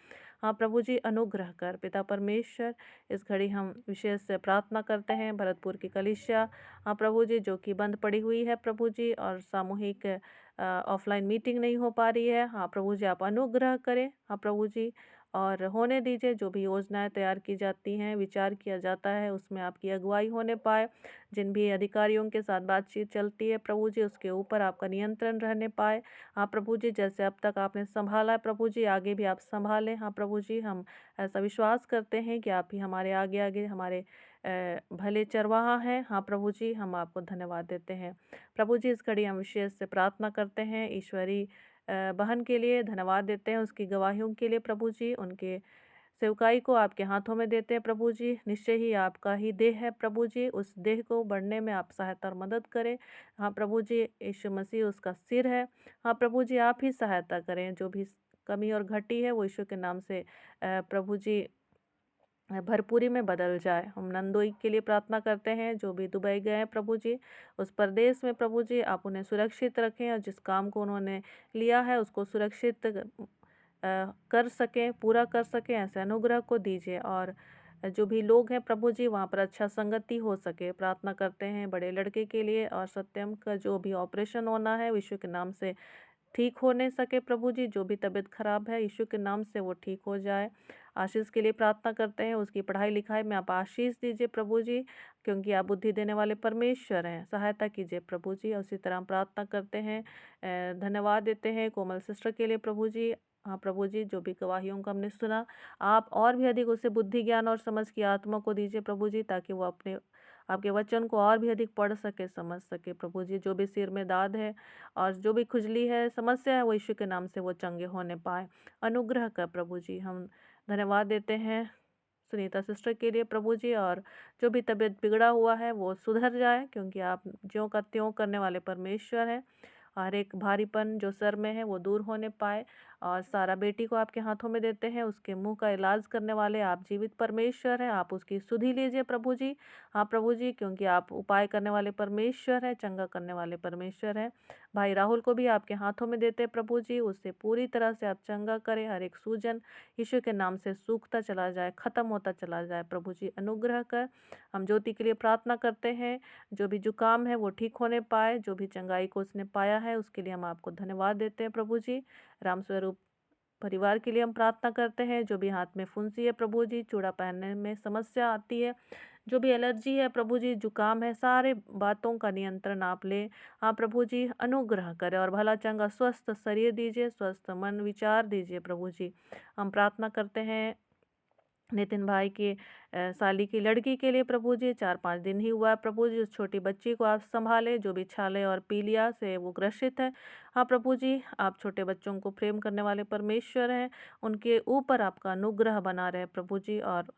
हाँ प्रभु जी, अनुग्रह कर पिता परमेश्वर। इस घड़ी हम विशेष से प्रार्थना करते हैं भरतपुर की कलीसिया, हाँ प्रभु जी, जो कि बंद पड़ी हुई है प्रभु जी, और सामूहिक ऑफलाइन मीटिंग नहीं हो पा रही है। हाँ प्रभु जी, आप अनुग्रह करें। हाँ प्रभु जी, और होने दीजिए, जो भी योजनाएं तैयार की जाती हैं, विचार किया जाता है, उसमें आपकी अगुवाई होने पाए। जिन भी अधिकारियों के साथ बातचीत चलती है प्रभु जी, उसके ऊपर आपका नियंत्रण रहने पाए। हाँ प्रभु जी, जैसे अब तक आपने संभाला है प्रभु जी, आगे भी आप संभालें। हाँ प्रभु जी, हम ऐसा विश्वास करते हैं कि आप ही हमारे आगे आगे हमारे भले चरवाहा हैं। हाँ प्रभु जी, हम आपको धन्यवाद देते हैं प्रभु जी। इस घड़ी हम विशेष से प्रार्थना करते हैं ईश्वरी बहन के लिए, धन्यवाद देते हैं उसकी गवाहियों के लिए प्रभु जी। उनके सेवकाई को आपके हाथों में देते हैं प्रभु जी। निश्चय ही आपका ही देह है प्रभु जी, उस देह को बढ़ने में आप सहायता और मदद करें। हाँ प्रभु जी, यीशु मसीह उसका सिर है। हाँ प्रभु जी, आप ही सहायता करें। जो भी कमी और घटी है वो यीशु के नाम से प्रभु जी भरपूरी में बदल जाए। हम नंदोई के लिए प्रार्थना करते हैं, जो भी दुबई गए हैं प्रभु जी, उस प्रदेश में प्रभु जी आप उन्हें सुरक्षित रखें, और जिस काम को उन्होंने लिया है उसको सुरक्षित कर सकें, पूरा कर सकें, ऐसे अनुग्रह को दीजिए। और जो भी लोग हैं प्रभु जी, वहाँ पर अच्छा संगति हो सके। प्रार्थना करते हैं बड़े लड़के के लिए, और सत्यम का जो भी ऑपरेशन होना है यीशु के नाम से ठीक होने सके प्रभु जी। जो भी तबीयत खराब है यीशु के नाम से वो ठीक हो जाए। आशीष के लिए प्रार्थना करते हैं, उसकी पढ़ाई लिखाई में आप आशीष दीजिए प्रभु जी, क्योंकि आप बुद्धि देने वाले परमेश्वर हैं। सहायता कीजिए प्रभु जी। उसी तरह हम प्रार्थना करते हैं, धन्यवाद देते हैं कोमल सिस्टर के लिए प्रभु जी। हाँ प्रभु जी, जो भी गवाहियों को हमने सुना, आप और भी अधिक उसे बुद्धि ज्ञान और समझ की आत्मा को दीजिए प्रभु जी, ताकि वो अपने आपके वचन को और भी अधिक पढ़ सके, समझ सके प्रभु जी। जो भी सिर में दाद है और जो भी खुजली है, समस्या है, वो यीशु के नाम से वो चंगे होने पाए। अनुग्रह कर प्रभु जी। हम धन्यवाद देते हैं सुनीता सिस्टर के लिए प्रभु जी, और जो भी तबीयत बिगड़ा हुआ है वो सुधर जाए, क्योंकि आप ज्यों का त्यों करने वाले परमेश्वर हैं। हर एक भारीपन जो सर में है वो दूर होने पाए। और सारा बेटी को आपके हाथों में देते हैं, उसके मुंह का इलाज करने वाले आप जीवित परमेश्वर हैं, आप उसकी सुधि लीजिए प्रभु जी। हाँ प्रभु जी, क्योंकि आप उपाय करने वाले परमेश्वर हैं, चंगा करने वाले परमेश्वर हैं। भाई राहुल को भी आपके हाथों में देते हैं प्रभु जी, उससे पूरी तरह से आप चंगा करें। हर एक सूजन यीशु के नाम से सूखता चला जाए, ख़त्म होता चला जाए प्रभु जी, अनुग्रह कर। हम ज्योति के लिए प्रार्थना करते हैं, जो भी जुकाम है वो ठीक होने पाए, जो भी चंगाई को उसने पाया है उसके लिए हम आपको धन्यवाद देते हैं प्रभु जी। रामस्वरूप परिवार के लिए हम प्रार्थना करते हैं, जो भी हाथ में फुंसी है प्रभु जी, चूड़ा पहनने में समस्या आती है, जो भी एलर्जी है प्रभु जी, जुकाम है, सारे बातों का नियंत्रण आप ले। हाँ प्रभु जी, अनुग्रह करें और भला चंगा स्वस्थ शरीर दीजिए, स्वस्थ मन विचार दीजिए प्रभु जी। हम प्रार्थना करते हैं नितिन भाई की साली की लड़की के लिए प्रभु जी, 4-5 दिन ही हुआ है प्रभु जी, उस छोटी बच्ची को आप संभाले जो भी छाले और पीलिया से वो ग्रसित है। हाँ प्रभु जी, आप छोटे बच्चों को प्रेम करने वाले परमेश्वर हैं, उनके ऊपर आपका अनुग्रह बना रहे प्रभु जी, और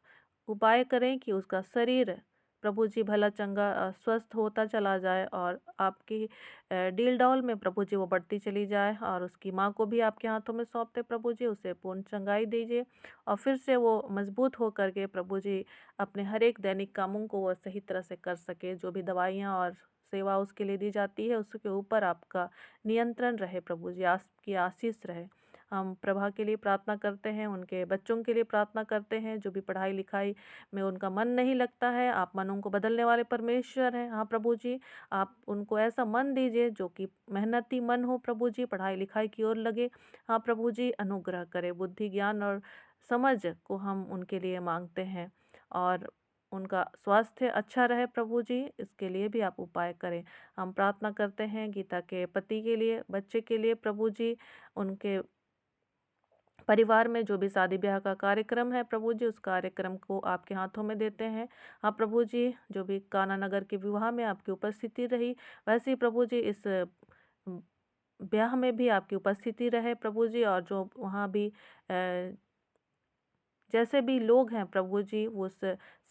उपाय करें कि उसका शरीर प्रभु जी भला चंगा स्वस्थ होता चला जाए, और आपकी डील डॉल में प्रभु जी वो बढ़ती चली जाए। और उसकी माँ को भी आपके हाथों में सौंपते प्रभु जी, उसे पूर्ण चंगाई दीजिए और फिर से वो मजबूत हो करके प्रभु जी अपने हर एक दैनिक कामों को वो सही तरह से कर सके। जो भी दवाइयाँ और सेवा उसके लिए दी जाती है उसके ऊपर आपका नियंत्रण रहे प्रभु जी, आपकी आशीष रहे। हम प्रभा के लिए प्रार्थना करते हैं, उनके बच्चों के लिए प्रार्थना करते हैं, जो भी पढ़ाई लिखाई में उनका मन नहीं लगता है, आप मनों को बदलने वाले परमेश्वर हैं। हाँ प्रभु जी, आप उनको ऐसा मन दीजिए जो कि मेहनती मन हो प्रभु जी, पढ़ाई लिखाई की ओर लगे। हाँ प्रभु जी, अनुग्रह करें, बुद्धि ज्ञान और समझ को हम उनके लिए मांगते हैं, और उनका स्वास्थ्य अच्छा रहे प्रभु जी, इसके लिए भी आप उपाय करें। हम प्रार्थना करते हैं गीता के पति के लिए, बच्चे के लिए प्रभु जी, उनके परिवार में जो भी शादी ब्याह का कार्यक्रम है प्रभु जी, उस कार्यक्रम को आपके हाथों में देते हैं। हाँ प्रभु जी, जो भी काना नगर के विवाह में आपकी उपस्थिति रही, वैसे ही प्रभु जी इस ब्याह में भी आपकी उपस्थिति रहे प्रभु जी, और जो वहाँ भी जैसे भी लोग हैं प्रभु जी, उस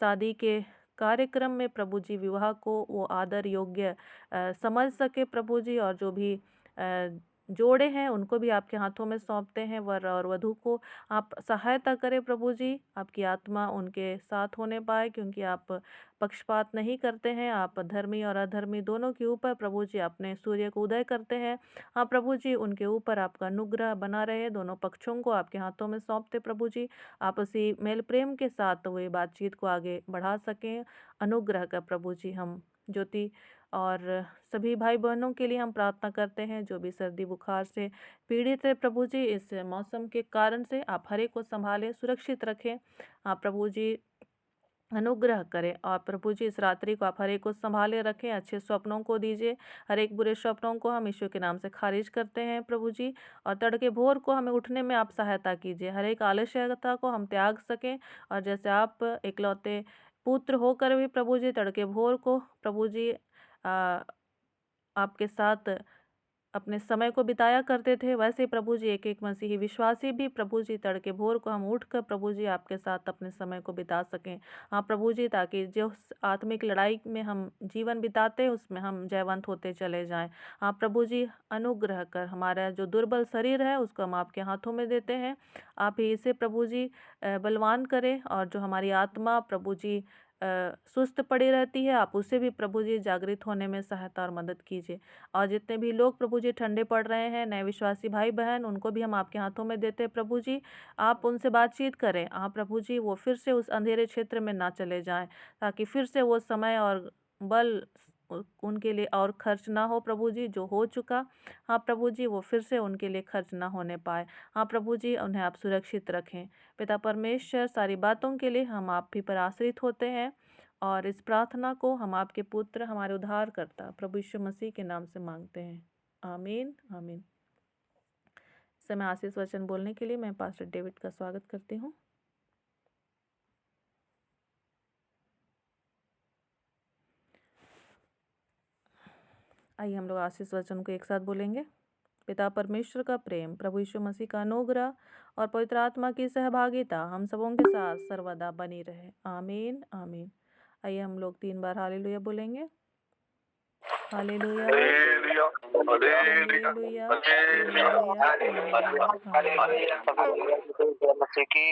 शादी के कार्यक्रम में प्रभु जी विवाह को वो आदर योग्य समझ सके प्रभु जी, और जो भी जोड़े हैं उनको भी आपके हाथों में सौंपते हैं। वर और वधू को आप सहायता करें प्रभु जी, आपकी आत्मा उनके साथ होने पाए, क्योंकि आप पक्षपात नहीं करते हैं, आप धर्मी और अधर्मी दोनों के ऊपर प्रभु जी अपने सूर्य को उदय करते हैं। हाँ प्रभु जी, उनके ऊपर आपका अनुग्रह बना रहे, दोनों पक्षों को आपके हाथों में सौंपते प्रभु जी, आपसी मेल प्रेम के साथ वे बातचीत को आगे बढ़ा सकें। अनुग्रह का प्रभु जी, हम ज्योति और सभी भाई बहनों के लिए हम प्रार्थना करते हैं, जो भी सर्दी बुखार से पीड़ित है प्रभु जी, इस मौसम के कारण से आप हर एक को संभालें, सुरक्षित रखें। हाँ प्रभु जी, अनुग्रह करें, और प्रभु जी इस रात्रि को आप हर एक को संभाले रखें, अच्छे स्वप्नों को दीजिए, हर एक बुरे स्वप्नों को हम ईश्वर के नाम से खारिज करते हैं प्रभु जी, और तड़के भोर को हमें उठने में आप सहायता कीजिए, हर एक आलस्यता को हम त्याग सकें, और जैसे आप इकलौते पुत्र होकर भी प्रभु जी तड़के भोर को प्रभु जी आपके साथ अपने समय को बिताया करते थे, वैसे ही प्रभु जी एक एक मसीही विश्वासी भी प्रभु जी तड़के भोर को हम उठकर प्रभु जी आपके साथ अपने समय को बिता सकें। हाँ प्रभु जी, ताकि जो आत्मिक लड़ाई में हम जीवन बिताते हैं उसमें हम जयवंत होते चले जाएं। हाँ प्रभु जी, अनुग्रह कर, हमारा जो दुर्बल शरीर है उसको हम आपके हाथों में देते हैं, आप ही इसे प्रभु जी बलवान करें, और जो हमारी आत्मा प्रभु जी सुस्त पड़ी रहती है, आप उसे भी प्रभु जी जागृत होने में सहायता और मदद कीजिए। और जितने भी लोग प्रभु जी ठंडे पड़ रहे हैं, नए विश्वासी भाई बहन, उनको भी हम आपके हाथों में देते हैं प्रभु जी, आप उनसे बातचीत करें। आप प्रभु जी वो फिर से उस अंधेरे क्षेत्र में ना चले जाएं, ताकि फिर से वो समय और बल उनके लिए और खर्च ना हो प्रभु जी, जो हो चुका हाँ प्रभु जी वो फिर से उनके लिए खर्च ना होने पाए। हाँ प्रभु जी, उन्हें आप सुरक्षित रखें। पिता परमेश्वर, सारी बातों के लिए हम आप ही पर आश्रित होते हैं, और इस प्रार्थना को हम आपके पुत्र हमारे उद्धारकर्ता प्रभु यीशु मसीह के नाम से मांगते हैं, आमीन आमीन। इस समय आशीष वचन बोलने के लिए मैं पास्टर डेविड का स्वागत करती हूँ। आइए हम लोग आशीष वचन को एक साथ बोलेंगे। पिता परमेश्वर का प्रेम, प्रभु यीशु मसीह का अनुग्रह और पवित्र आत्मा की सहभागिता हम सबों के साथ सर्वदा बनी रहे, आमीन आमीन। आइए हम लोग 3 बार हालेलुया बोलेंगे। Hallelujah hallelujah, hallelujah, hallelujah hallelujah, hallelujah hallelujah जय मसीह की।